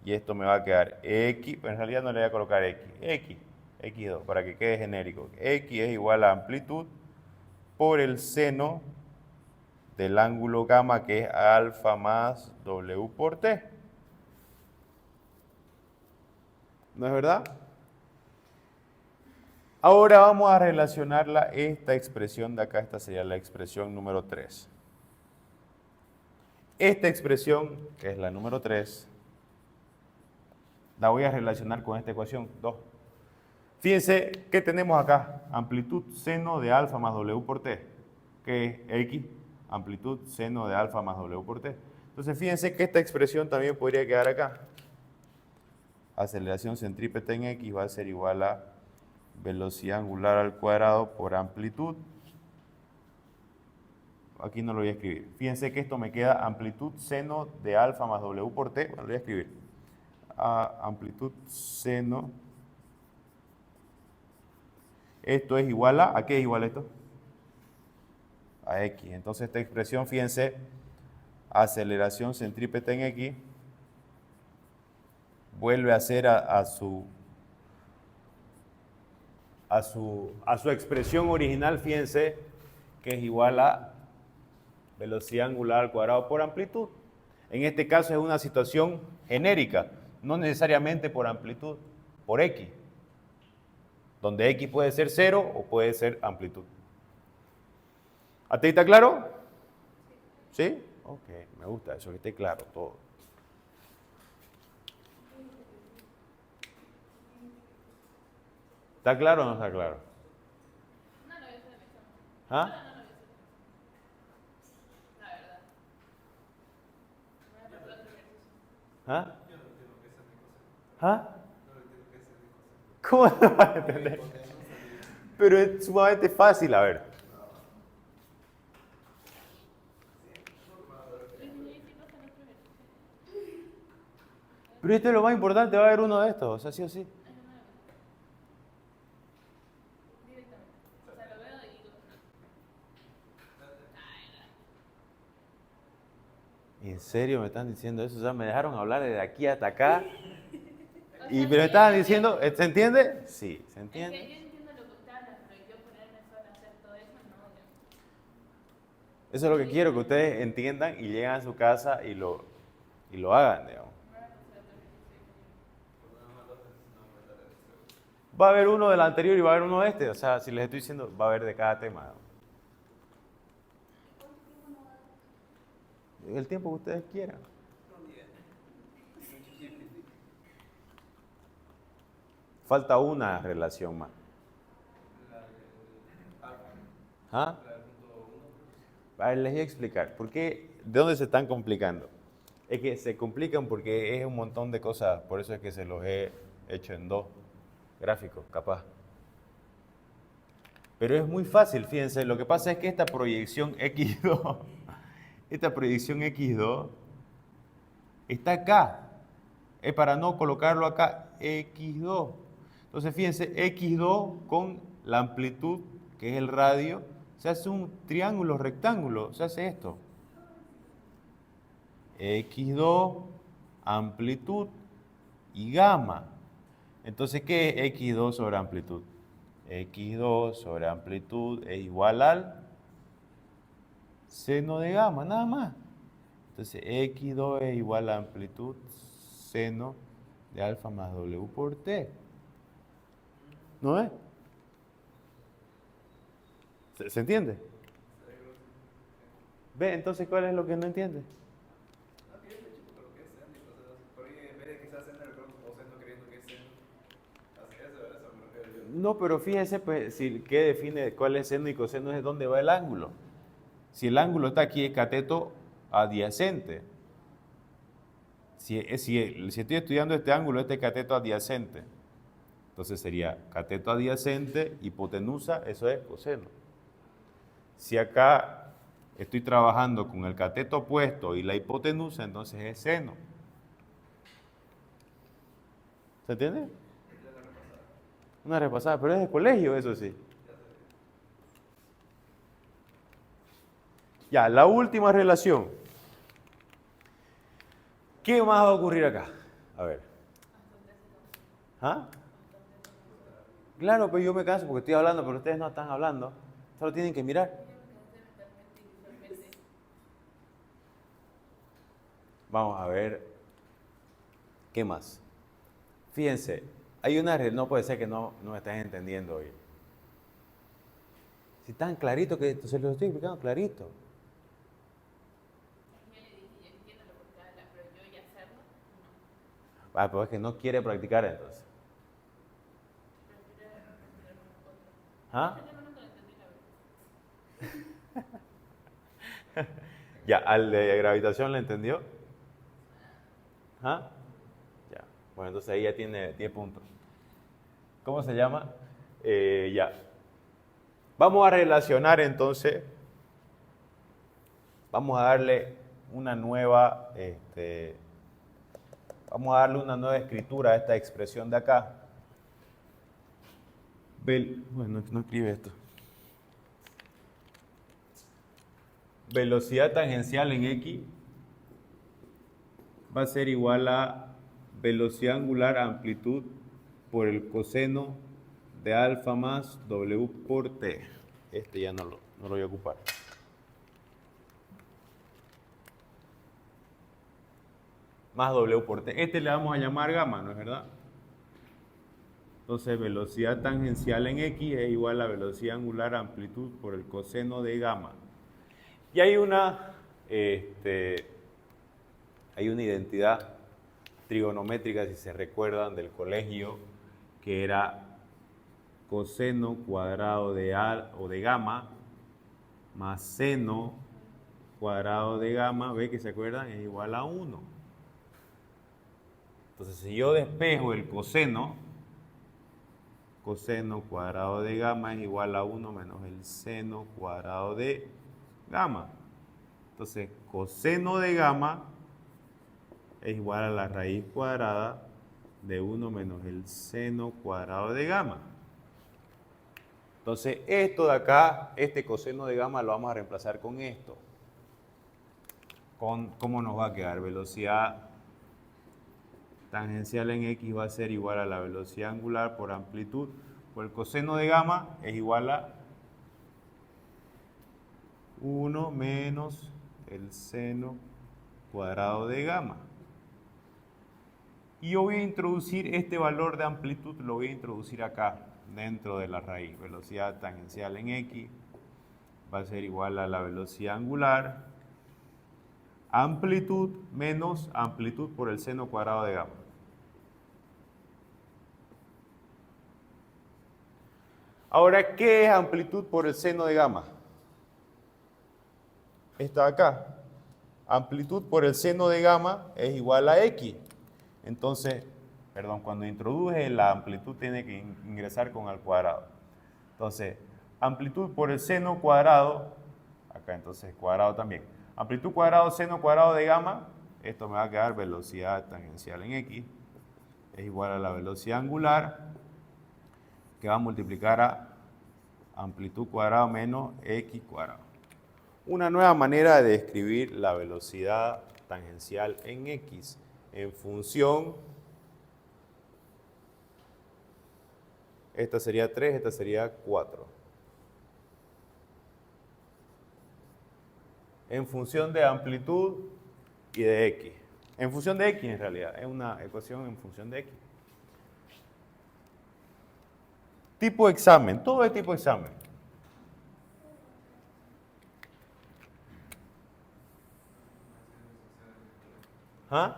Y esto me va a quedar X, pero en realidad no le voy a colocar X2, para que quede genérico. X es igual a amplitud por el seno del ángulo gamma, que es alfa más W por T. ¿No es verdad? Ahora vamos a relacionarla, esta expresión de acá, esta sería la expresión número 3. Esta expresión, que es la número 3, la voy a relacionar con esta ecuación 2. Fíjense, ¿qué tenemos acá? Amplitud seno de alfa más W por T, que es X, amplitud seno de alfa más W por T. Entonces, fíjense que esta expresión también podría quedar acá. Aceleración centrípeta en X va a ser igual a velocidad angular al cuadrado por amplitud. Aquí no lo voy a escribir. Fíjense que esto me queda amplitud seno de alfa más W por T. Bueno, lo voy a escribir. Amplitud seno. Esto es igual ¿a qué es igual esto? A X. Entonces esta expresión, fíjense, aceleración centrípeta en X vuelve a ser a su expresión original, fíjense, que es igual a velocidad angular al cuadrado por amplitud. En este caso es una situación genérica, no necesariamente por amplitud, por X, donde X puede ser 0 o puede ser amplitud. ¿Hasta ahí está claro? ¿Sí? Ok, me gusta eso, que esté claro todo. ¿Está claro o no está claro? ¿Ah? ¿Ah? ¿Ah? ¿Cómo no vas a entender? Pero es sumamente fácil, a ver. Pero esto es lo más importante, va a haber uno de estos, o sea, sí o sí. ¿En serio me están diciendo eso? O sea, me dejaron hablar desde aquí hasta acá. Y me estaban diciendo, ¿se entiende? Sí, ¿se entiende? Es que yo entiendo lo que usted habla, pero yo ponerme sola a hacer todo eso, no. Eso es lo que quiero, que ustedes entiendan y lleguen a su casa y lo hagan, digamos. Va a haber uno del anterior y va a haber uno de este. O sea, si les estoy diciendo, va a haber de cada tema. El tiempo que ustedes quieran. Falta una relación más. ¿Ah? A ver, les voy a explicar. ¿Por qué? ¿De dónde se están complicando? Es que se complican porque es un montón de cosas. Por eso es que se los he hecho en dos gráficos, capaz. Pero es muy fácil, fíjense. Lo que pasa es que esta proyección X2, esta proyección X2 está acá. Es para no colocarlo acá, X2. Entonces, fíjense, X2 con la amplitud, que es el radio, se hace un triángulo rectángulo, se hace esto. X2, amplitud y gamma. Entonces, ¿qué es X2 sobre amplitud? X2 sobre amplitud es igual al seno de gamma, nada más. Entonces, X2 es igual a amplitud seno de alfa más W por T. ¿No es? ¿Se entiende? ¿Ve? Entonces, ¿cuál es lo que no entiende? No, pero fíjese, pues, si, ¿qué define cuál es seno y coseno? Es dónde va el ángulo. Si el ángulo está aquí, es cateto adyacente. Si estoy estudiando este ángulo, este cateto adyacente. Entonces sería cateto adyacente, hipotenusa, eso es coseno. Si acá estoy trabajando con el cateto opuesto y la hipotenusa, entonces es seno. ¿Se entiende? Una repasada, pero es de colegio, eso sí. Ya, la última relación. ¿Qué más va a ocurrir acá? A ver. ¿Ah? Claro, pero yo me canso porque estoy hablando, pero ustedes no están hablando. Solo tienen que mirar. Vamos a ver. ¿Qué más? Fíjense, hay una... No puede ser que no me estén entendiendo hoy. Si tan clarito que se lo estoy explicando clarito. Ah, pero es que no quiere practicar entonces. ¿Ah? Ya, ¿al de gravitación le entendió? ¿Ah? Ya. Bueno, entonces ahí ya tiene 10 puntos. ¿Cómo se llama? Ya. Vamos a relacionar entonces. Vamos a darle una nueva, vamos a darle una nueva escritura a esta expresión de acá. Bueno, no escribe esto. Velocidad tangencial en X va a ser igual a velocidad angular amplitud por el coseno de alfa más W por T. Este ya no lo voy a ocupar. Más W por T. Este le vamos a llamar gamma, ¿no es verdad? Entonces, velocidad tangencial en X es igual a velocidad angular amplitud por el coseno de gamma. Y hay una identidad trigonométrica, si se recuerdan, del colegio, que era coseno cuadrado de A o de gamma más seno cuadrado de gamma, ¿ve que se acuerdan? Es igual a 1. Entonces, si yo despejo el coseno cuadrado de gamma es igual a 1 menos el seno cuadrado de gamma. Entonces, coseno de gamma es igual a la raíz cuadrada de 1 menos el seno cuadrado de gamma. Entonces, esto de acá, este coseno de gamma lo vamos a reemplazar con esto. ¿Cómo nos va a quedar? Velocidad tangencial en X va a ser igual a la velocidad angular por amplitud, por el coseno de gamma es igual a 1 menos el seno cuadrado de gamma. Y yo voy a introducir este valor de amplitud, lo voy a introducir acá, dentro de la raíz. Velocidad tangencial en X va a ser igual a la velocidad angular, amplitud menos amplitud por el seno cuadrado de gamma. Ahora, ¿qué es amplitud por el seno de gamma? Está acá. Amplitud por el seno de gamma es igual a X. Entonces, perdón, cuando introduje la amplitud tiene que ingresar con al cuadrado. Entonces, amplitud por el seno cuadrado, acá entonces cuadrado también. Amplitud cuadrado, seno cuadrado de gamma, esto me va a quedar velocidad tangencial en X, es igual a la velocidad angular, que va a multiplicar a amplitud cuadrada menos X cuadrado. Una nueva manera de escribir la velocidad tangencial en X en función, esta sería 3, esta sería 4. En función de amplitud y de X. En función de X en realidad, es una ecuación en función de X. Tipo de examen, todo es tipo de examen. ¿Ah?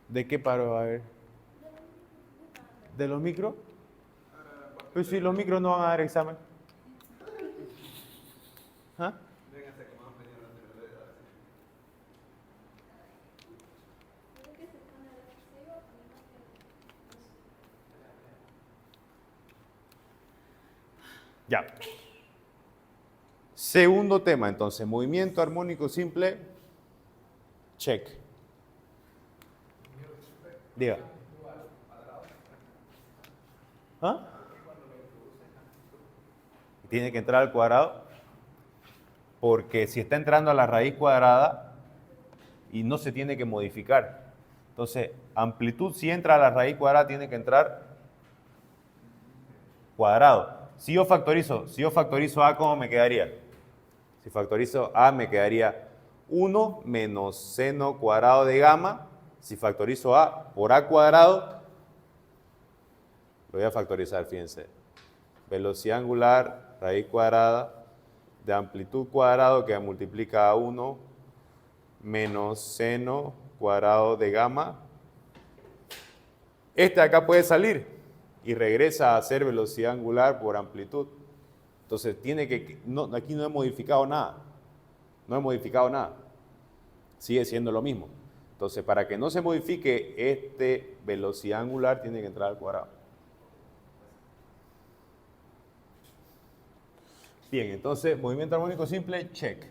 ¿De qué paro va a haber? ¿De los micros? Pues si los micros no van a dar examen. ¿Ah? Ya. Segundo tema, entonces, movimiento armónico simple, check. Diga. ¿Ah? Tiene que entrar al cuadrado, porque si está entrando a la raíz cuadrada y no se tiene que modificar. Entonces, amplitud si entra a la raíz cuadrada tiene que entrar cuadrado. Si yo factorizo A, ¿cómo me quedaría? Si factorizo A, me quedaría 1 menos seno cuadrado de gamma. Si factorizo A por A cuadrado, lo voy a factorizar, fíjense. Velocidad angular, raíz cuadrada, de amplitud cuadrado que multiplica a 1 menos seno cuadrado de gamma. Este de acá puede salir y regresa a ser velocidad angular por amplitud. Entonces, aquí no he modificado nada. No he modificado nada. Sigue siendo lo mismo. Entonces, para que no se modifique este velocidad angular, tiene que entrar al cuadrado. Bien, entonces, movimiento armónico simple, check.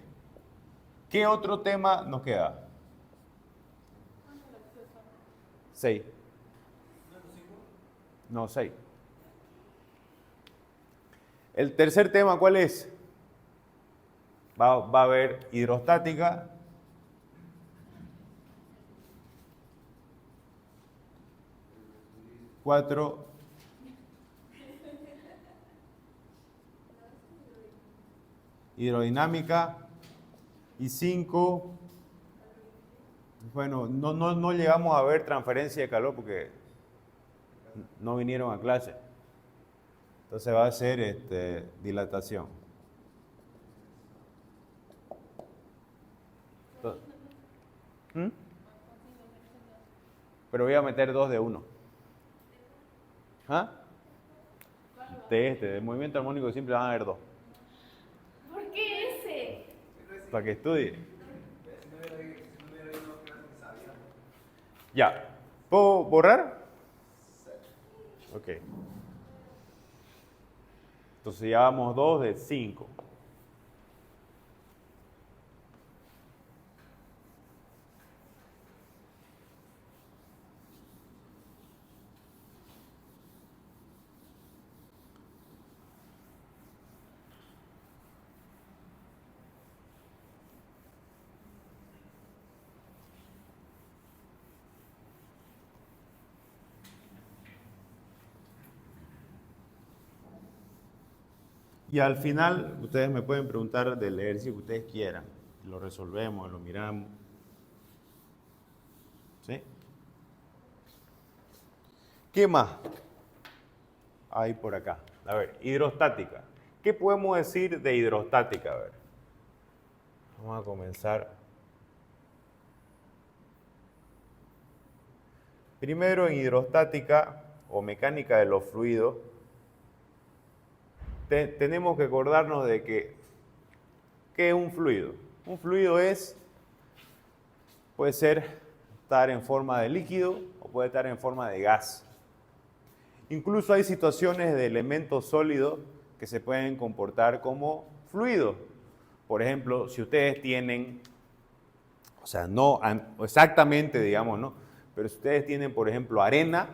¿Qué otro tema nos queda? 6. No, 6. El tercer tema, ¿cuál es? Va a haber hidrostática. Cuatro. Hidrodinámica. Y 5. Bueno, no llegamos a ver transferencia de calor porque no vinieron a clase. Entonces va a ser dilatación. Pero voy a meter 2 de 1. ¿Ah? De movimiento armónico simple van a haber 2. ¿Por qué ese? Para que estudie. Ya. ¿Puedo borrar? Ok. Entonces ya vamos 2 de 5. Y al final, ustedes me pueden preguntar del ejercicio que ustedes quieran. Lo resolvemos, lo miramos. ¿Sí? ¿Qué más hay por acá? A ver, hidrostática. ¿Qué podemos decir de hidrostática? A ver, vamos a comenzar. Primero, en hidrostática o mecánica de los fluidos, tenemos que acordarnos de que, ¿qué es un fluido? Un fluido puede estar en forma de líquido o puede estar en forma de gas. Incluso hay situaciones de elementos sólidos que se pueden comportar como fluidos. Por ejemplo, si ustedes tienen, o sea, no exactamente, digamos, ¿no? Pero si ustedes tienen, por ejemplo, arena,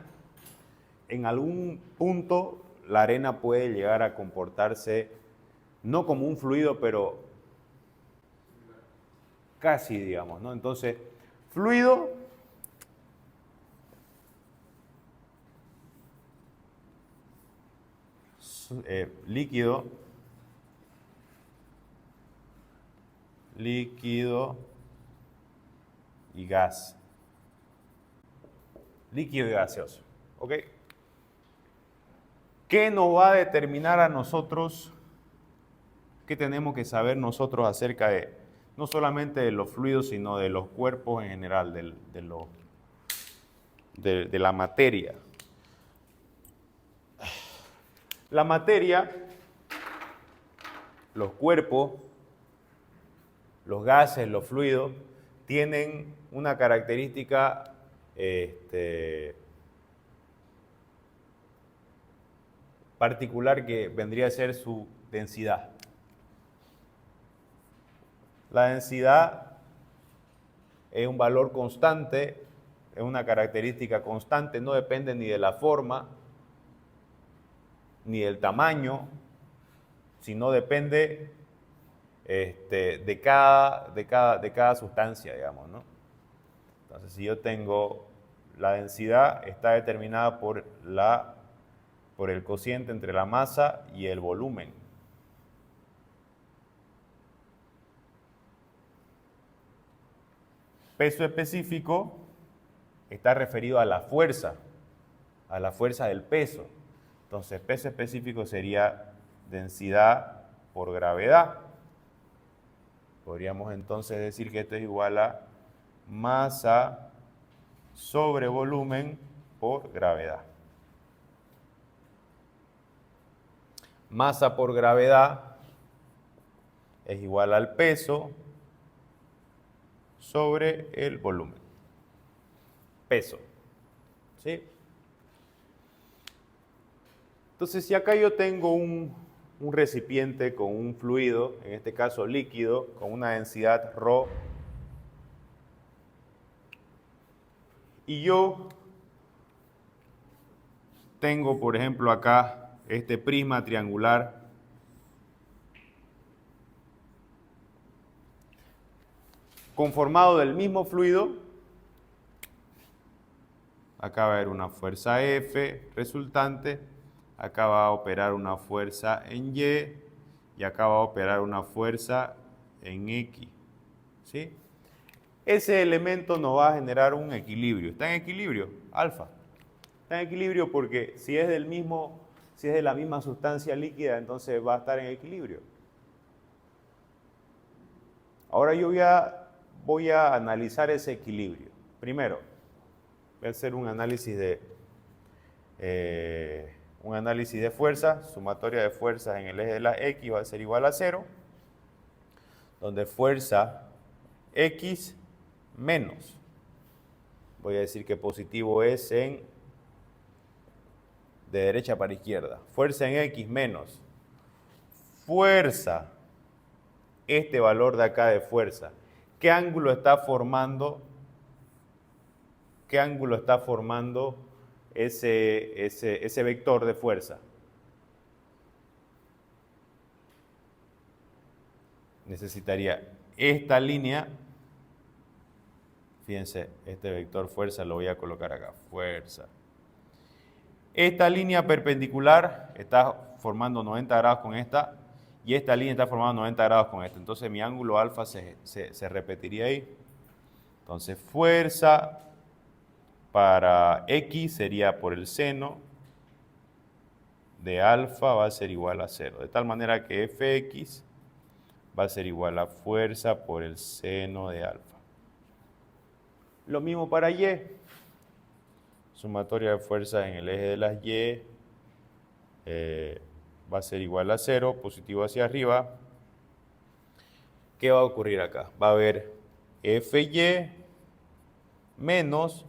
en algún punto la arena puede llegar a comportarse no como un fluido, pero casi, digamos, ¿no? Entonces, fluido líquido y gas. Líquido y gaseoso. ¿Ok? ¿Qué nos va a determinar a nosotros? ¿Qué tenemos que saber nosotros acerca de, no solamente de los fluidos, sino de los cuerpos en general, de la materia? La materia, los cuerpos, los gases, los fluidos, tienen una característica particular que vendría a ser su densidad. La densidad es un valor constante, es una característica constante, no depende ni de la forma, ni del tamaño, sino depende de cada sustancia, digamos, ¿no? Entonces, si yo tengo la densidad, está determinada por el cociente entre la masa y el volumen. Peso específico está referido a la fuerza del peso. Entonces, peso específico sería densidad por gravedad. Podríamos entonces decir que esto es igual a masa sobre volumen por gravedad. Masa por gravedad es igual al peso sobre el volumen. Peso. ¿Sí? Entonces, si acá yo tengo un recipiente con un fluido, en este caso líquido, con una densidad ρ, y yo tengo, por ejemplo, acá este prisma triangular conformado del mismo fluido, acá va a haber una fuerza F resultante, acá va a operar una fuerza en y acá va a operar una fuerza en X. ¿Sí? Ese elemento nos va a generar un equilibrio. ¿Está en equilibrio? Alfa. Está en equilibrio porque si es de la misma sustancia líquida, entonces va a estar en equilibrio. Ahora yo voy a analizar ese equilibrio. Primero, voy a hacer un análisis de fuerzas, sumatoria de fuerzas en el eje de la X va a ser igual a 0, donde fuerza X menos, voy a decir que positivo es de derecha para izquierda, fuerza en X menos, fuerza, este valor de acá de fuerza, ¿qué ángulo está formando? ¿Qué ángulo está formando ese vector de fuerza? Necesitaría esta línea, fíjense, este vector fuerza lo voy a colocar acá, fuerza. Esta línea perpendicular está formando 90 grados con esta, y esta línea está formada 90 grados con esto. Entonces mi ángulo alfa se repetiría ahí. Entonces fuerza para X sería por el seno de alfa va a ser igual a 0. De tal manera que Fx va a ser igual a fuerza por el seno de alfa. Lo mismo para Y. Sumatoria de fuerzas en el eje de las Y va a ser igual a 0, positivo hacia arriba. ¿Qué va a ocurrir acá? Va a haber Fy menos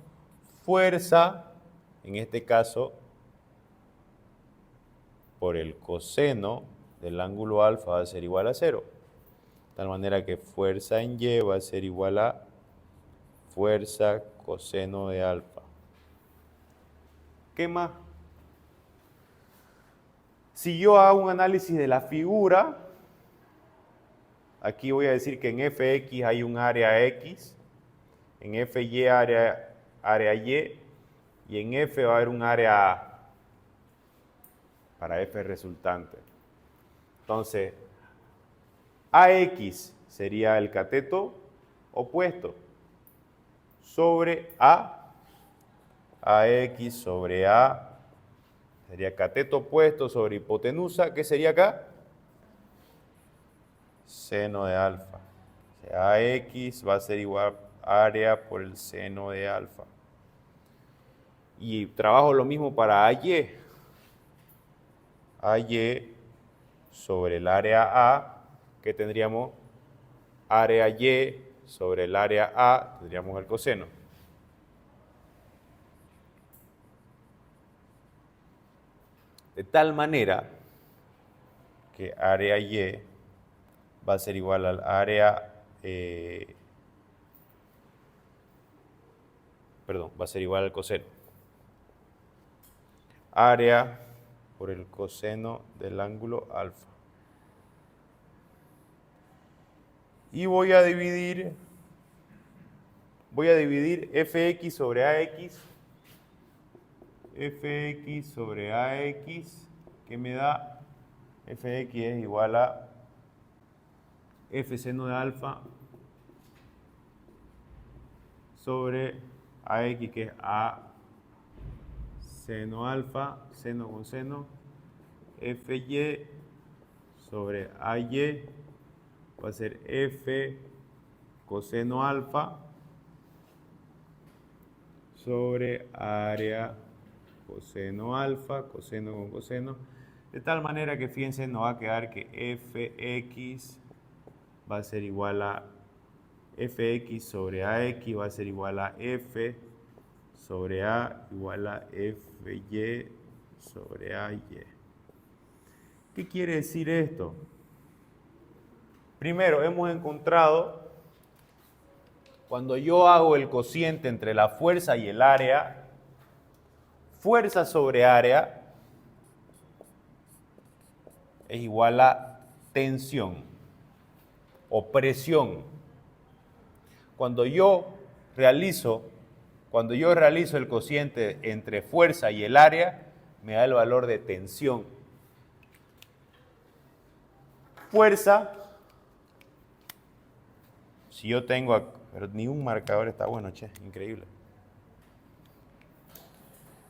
fuerza, en este caso, por el coseno del ángulo alfa va a ser igual a 0. De tal manera que fuerza en Y va a ser igual a fuerza coseno de alfa. ¿Qué más? Si yo hago un análisis de la figura, aquí voy a decir que en Fx hay un área X, en Fy área Y, y en F va a haber un área A para F resultante. Entonces, AX sería el cateto opuesto sobre AX sobre A sería cateto opuesto sobre hipotenusa. ¿Qué sería acá? Seno de alfa. O sea, AX va a ser igual a área por el seno de alfa. Y trabajo lo mismo para AY. AY sobre el área A, que tendríamos área Y sobre el área A, tendríamos el coseno. De tal manera que área Y va a ser igual al área, va a ser igual al coseno. Área por el coseno del ángulo alfa. Y voy a dividir Fx sobre AX. Fx sobre AX, que me da Fx es igual a F seno de alfa sobre AX, que es A seno alfa, seno con seno, Fy sobre AY va a ser F coseno alfa sobre área coseno alfa, coseno con coseno, de tal manera que fíjense, nos va a quedar que Fx va a ser igual a Fx sobre AX va a ser igual a F sobre A igual a Fy sobre AY. ¿Qué quiere decir esto? Primero, hemos encontrado, cuando yo hago el cociente entre la fuerza y el área, fuerza sobre área es igual a tensión o presión. Cuando yo realizo el cociente entre fuerza y el área, me da el valor de tensión. Fuerza, si yo tengo, pero ni un marcador está bueno, che, increíble.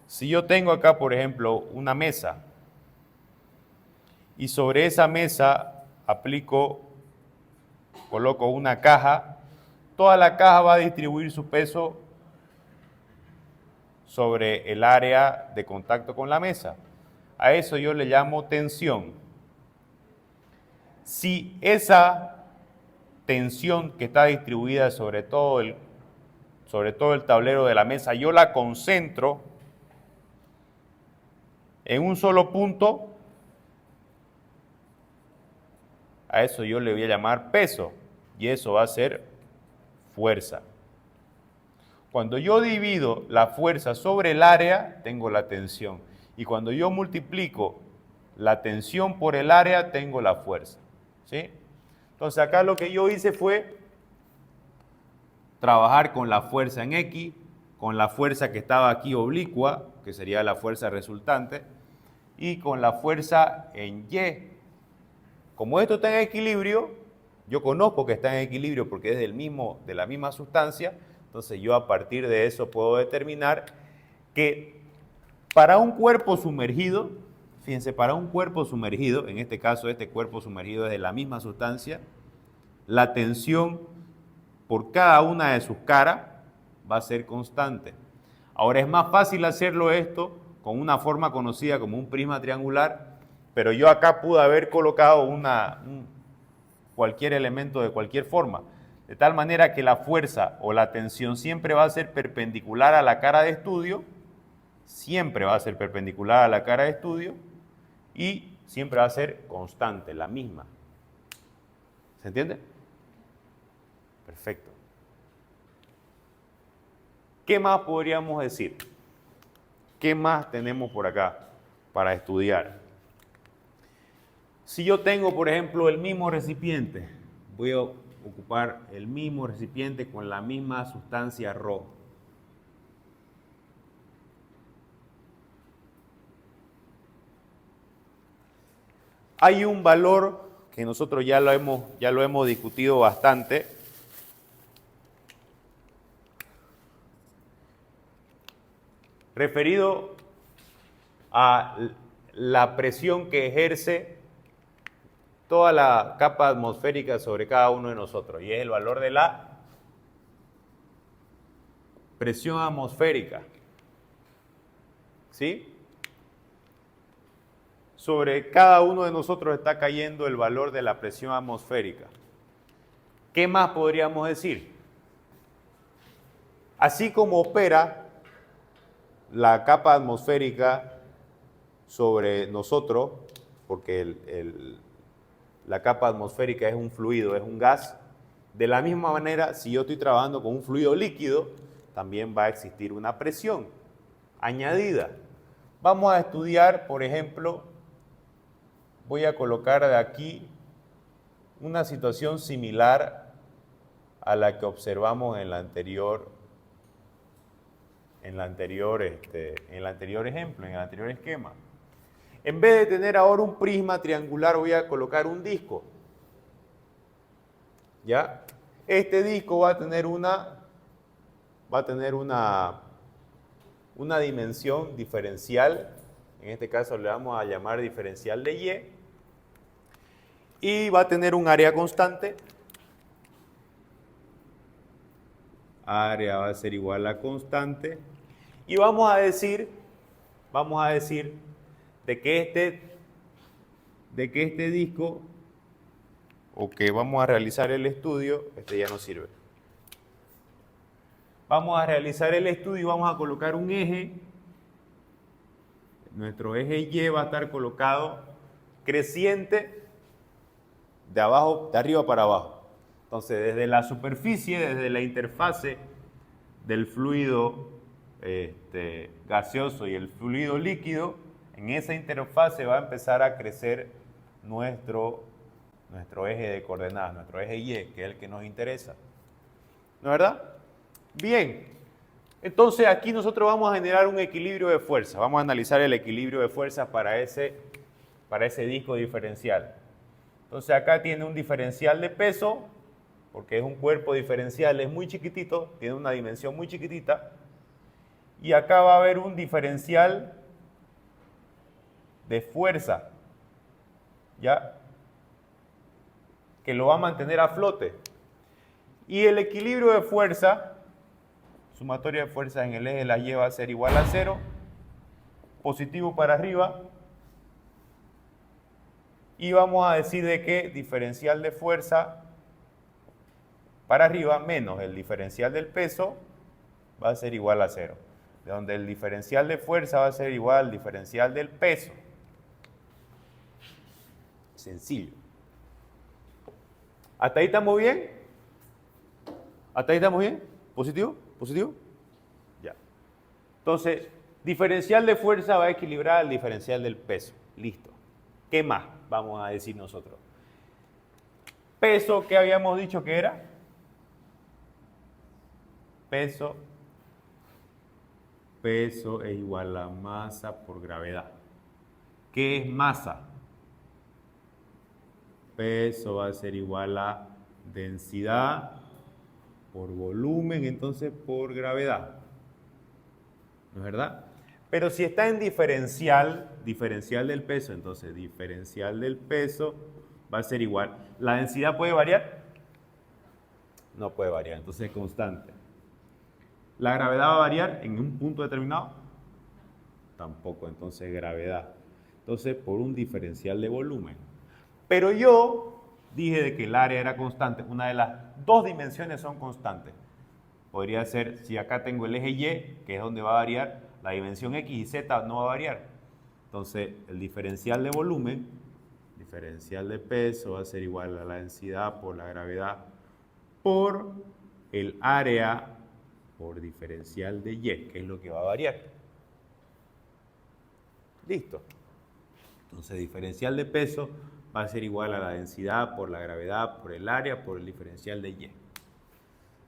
Si yo tengo acá, por ejemplo, una mesa y sobre esa mesa coloco una caja, toda la caja va a distribuir su peso sobre el área de contacto con la mesa. A eso yo le llamo tensión. Si esa tensión que está distribuida sobre todo el tablero de la mesa, yo la concentro en un solo punto, a eso yo le voy a llamar peso, y eso va a ser fuerza. Cuando yo divido la fuerza sobre el área, tengo la tensión. Y cuando yo multiplico la tensión por el área, tengo la fuerza. ¿Sí? Entonces acá lo que yo hice fue trabajar con la fuerza en X, con la fuerza que estaba aquí oblicua, que sería la fuerza resultante, y con la fuerza en Y, como esto está en equilibrio, yo conozco que está en equilibrio porque es de la misma sustancia, entonces yo a partir de eso puedo determinar que para un cuerpo sumergido, fíjense, para un cuerpo sumergido, en este caso este cuerpo sumergido es de la misma sustancia, la tensión por cada una de sus caras va a ser constante. Ahora es más fácil hacerlo esto con una forma conocida como un prisma triangular, pero yo acá pude haber colocado cualquier elemento de cualquier forma, de tal manera que la fuerza o la tensión siempre va a ser perpendicular a la cara de estudio, siempre va a ser perpendicular a la cara de estudio y siempre va a ser constante, la misma. ¿Se entiende? Perfecto. ¿Qué más podríamos decir? ¿Qué más tenemos por acá para estudiar? Si yo tengo, por ejemplo, el mismo recipiente, voy a ocupar el mismo recipiente con la misma sustancia Rho. Hay un valor que nosotros ya lo hemos discutido bastante, referido a la presión que ejerce toda la capa atmosférica sobre cada uno de nosotros, y es el valor de la presión atmosférica. ¿Sí? Sobre cada uno de nosotros está cayendo el valor de la presión atmosférica. ¿Qué más podríamos decir? Así como opera la capa atmosférica sobre nosotros, porque la capa atmosférica es un fluido, es un gas, de la misma manera, si yo estoy trabajando con un fluido líquido, también va a existir una presión añadida. Vamos a estudiar, por ejemplo, voy a colocar de aquí una situación similar a la que observamos en el anterior ejemplo, en el anterior esquema. En vez de tener ahora un prisma triangular, voy a colocar un disco. ¿Ya? Este disco va a tener una dimensión diferencial, en este caso le vamos a llamar diferencial de Y va a tener un área constante. Área va a ser igual a constante. Y vamos a decir de que este disco, o que vamos a realizar el estudio, este ya no sirve. Vamos a realizar el estudio y vamos a colocar un eje. Nuestro eje Y va a estar colocado creciente de arriba para abajo. Entonces, desde la superficie, desde la interfase del fluido gaseoso y el fluido líquido, en esa interfase va a empezar a crecer nuestro eje de coordenadas, nuestro eje Y, que es el que nos interesa. ¿No es verdad? Bien, entonces aquí nosotros vamos a generar un equilibrio de fuerza. Vamos a analizar el equilibrio de fuerza para ese disco diferencial. Entonces acá tiene un diferencial de peso, porque es un cuerpo diferencial, es muy chiquitito, tiene una dimensión muy chiquitita. Y acá va a haber un diferencial de fuerza, ¿ya? Que lo va a mantener a flote. Y el equilibrio de fuerza, sumatoria de fuerzas en el eje de la Y va a ser igual a 0, positivo para arriba. Y vamos a decir de que diferencial de fuerza para arriba menos el diferencial del peso va a ser igual a 0. De donde el diferencial de fuerza va a ser igual al diferencial del peso. Sencillo. ¿Hasta ahí estamos bien? ¿Hasta ahí estamos bien? ¿Positivo? ¿Positivo? Ya. Entonces, diferencial de fuerza va a equilibrar al diferencial del peso. Listo. ¿Qué más vamos a decir nosotros? Peso, ¿qué habíamos dicho que era? Peso es igual a masa por gravedad. ¿Qué es masa? peso va a ser igual a densidad por volumen, entonces por gravedad. ¿No es verdad? Pero si está en diferencial del peso, entonces diferencial del peso va a ser igual. ¿La densidad puede variar? No puede variar, entonces es constante. ¿La gravedad va a variar en un punto determinado? Tampoco, entonces gravedad. Entonces, por un diferencial de volumen. Pero yo dije de que el área era constante. Una de las dos dimensiones son constantes. Podría ser, si acá tengo el eje Y, que es donde va a variar, la dimensión X y Z no va a variar. Entonces, el diferencial de volumen, diferencial de peso, va a ser igual a la densidad por la gravedad por el área por diferencial de Y, que es lo que va a variar. Listo. Entonces, diferencial de peso va a ser igual a la densidad por la gravedad por el área por el diferencial de Y.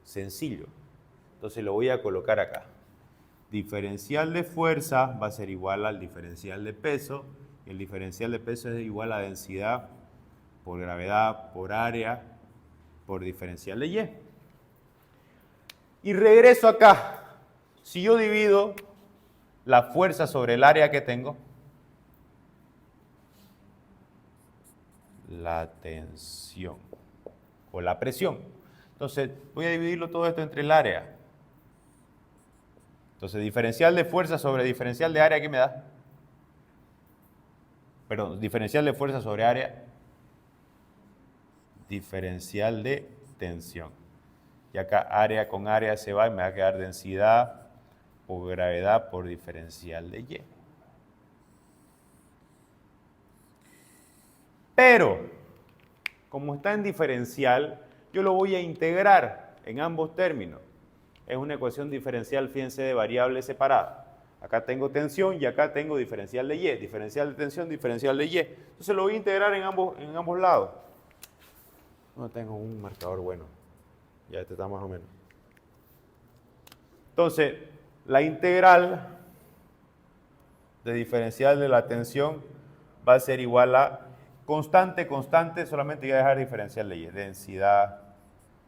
Sencillo. Entonces lo voy a colocar acá. Diferencial de fuerza va a ser igual al diferencial de peso. Y el diferencial de peso es igual a densidad por gravedad por área por diferencial de Y. Y regreso acá. Si yo divido la fuerza sobre el área que tengo, la tensión o la presión. Entonces voy a dividirlo todo esto entre el área. Entonces diferencial de fuerza sobre diferencial de área, ¿qué me da? Perdón, diferencial de fuerza sobre área, diferencial de tensión. Y acá área con área se va y me va a quedar densidad por gravedad por diferencial de Y. Pero, como está en diferencial, yo lo voy a integrar en ambos términos. Es una ecuación diferencial, fíjense, de variables separadas. Acá tengo tensión y acá tengo diferencial de Y. Diferencial de tensión, diferencial de Y. Entonces lo voy a integrar en ambos lados. No tengo un marcador bueno. Ya este está más o menos. Entonces, la integral de diferencial de la tensión va a ser igual a constante, solamente voy a dejar diferencial de Y. Densidad,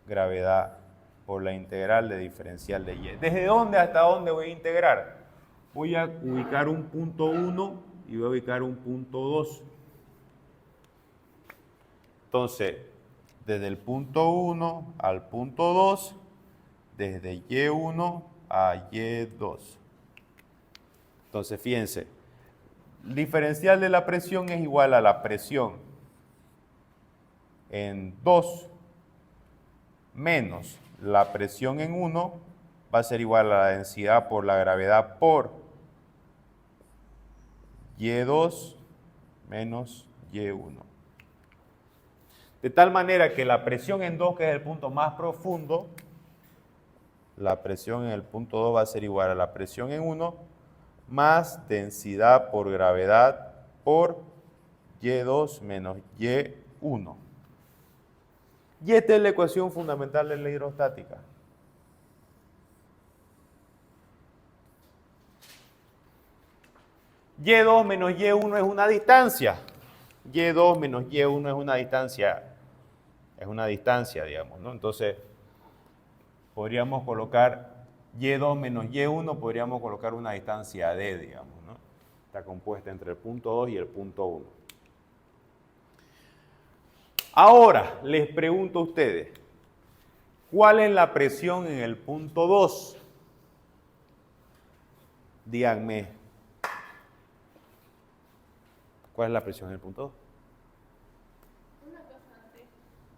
gravedad, por la integral de diferencial de Y. ¿Desde dónde hasta dónde voy a integrar? Voy a ubicar un punto 1 y voy a ubicar un punto 2. Entonces, desde el punto 1 al punto 2, desde Y1 a Y2. Entonces, fíjense, el diferencial de la presión es igual a la presión en 2 menos la presión en 1 va a ser igual a la densidad por la gravedad por Y2 menos Y1. De tal manera que la presión en 2, que es el punto más profundo, la presión en el punto 2 va a ser igual a la presión en 1 más densidad por gravedad por Y2 menos Y1. Y esta es la ecuación fundamental de la hidrostática. Y2 menos Y1 es una distancia. Y2 menos Y1 es una distancia, digamos, ¿no? Entonces, podríamos colocar Y2 menos Y1, podríamos colocar una distancia D, digamos, ¿no? Está compuesta entre el punto 2 y el punto 1. Ahora, les pregunto a ustedes, ¿cuál es la presión en el punto 2? Díganme. ¿Cuál es la presión en el punto 2? Una cosa antes,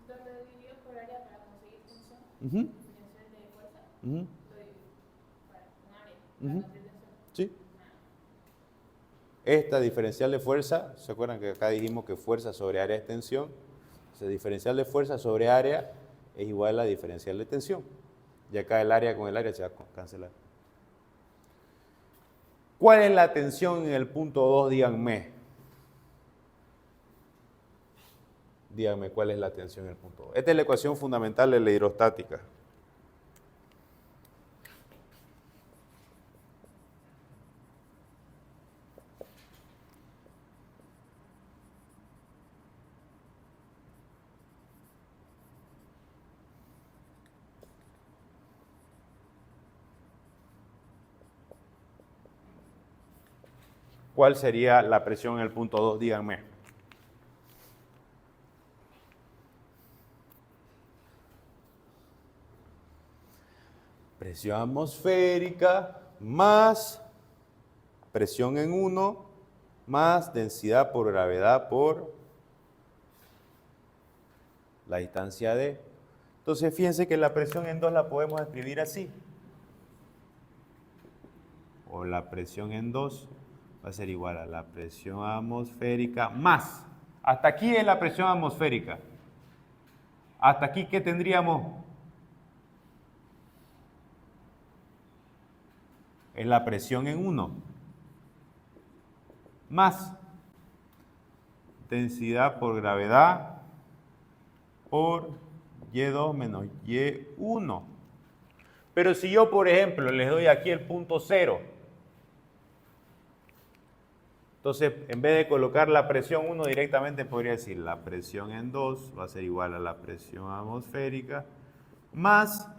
donde dividió por área para conseguir tensión, diferencial de fuerza, lo dividió para un área, para conseguir tensión. Sí. Esta diferencial de fuerza, ¿se acuerdan que acá dijimos que fuerza sobre área es tensión? Entonces, diferencial de fuerza sobre área es igual a la diferencial de tensión. Y acá el área con el área se va a cancelar. ¿Cuál es la tensión en el punto 2? Díganme. Díganme cuál es la tensión en el punto 2. Esta es la ecuación fundamental de la hidrostática. ¿cuál sería la presión en el punto 2? Díganme. Presión atmosférica más presión en 1 más densidad por gravedad por la distancia D. Entonces, fíjense que la presión en 2 la podemos escribir así. O la presión en 2 va a ser igual a la presión atmosférica más. Hasta aquí es la presión atmosférica. Hasta aquí, ¿qué tendríamos? Es la presión en 1 más densidad por gravedad por Y2 menos Y1. Pero si yo, por ejemplo, les doy aquí el punto 0, entonces en vez de colocar la presión 1 directamente podría decir la presión en 2 va a ser igual a la presión atmosférica más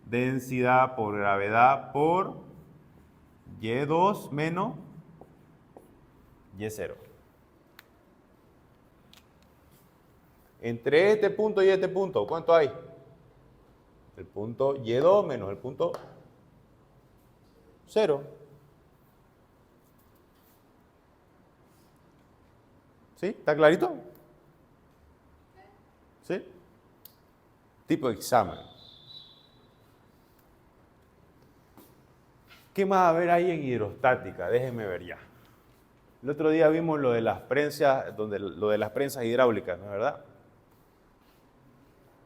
densidad por gravedad por Y2 menos Y0. Entre este punto y este punto, ¿cuánto hay? El punto Y2 menos el punto 0. ¿Sí? ¿Está clarito? ¿Sí? Tipo de examen. ¿Qué más va a haber ahí en hidrostática? Déjenme ver ya. El otro día vimos lo de las prensas, lo de las prensas hidráulicas, ¿no es verdad?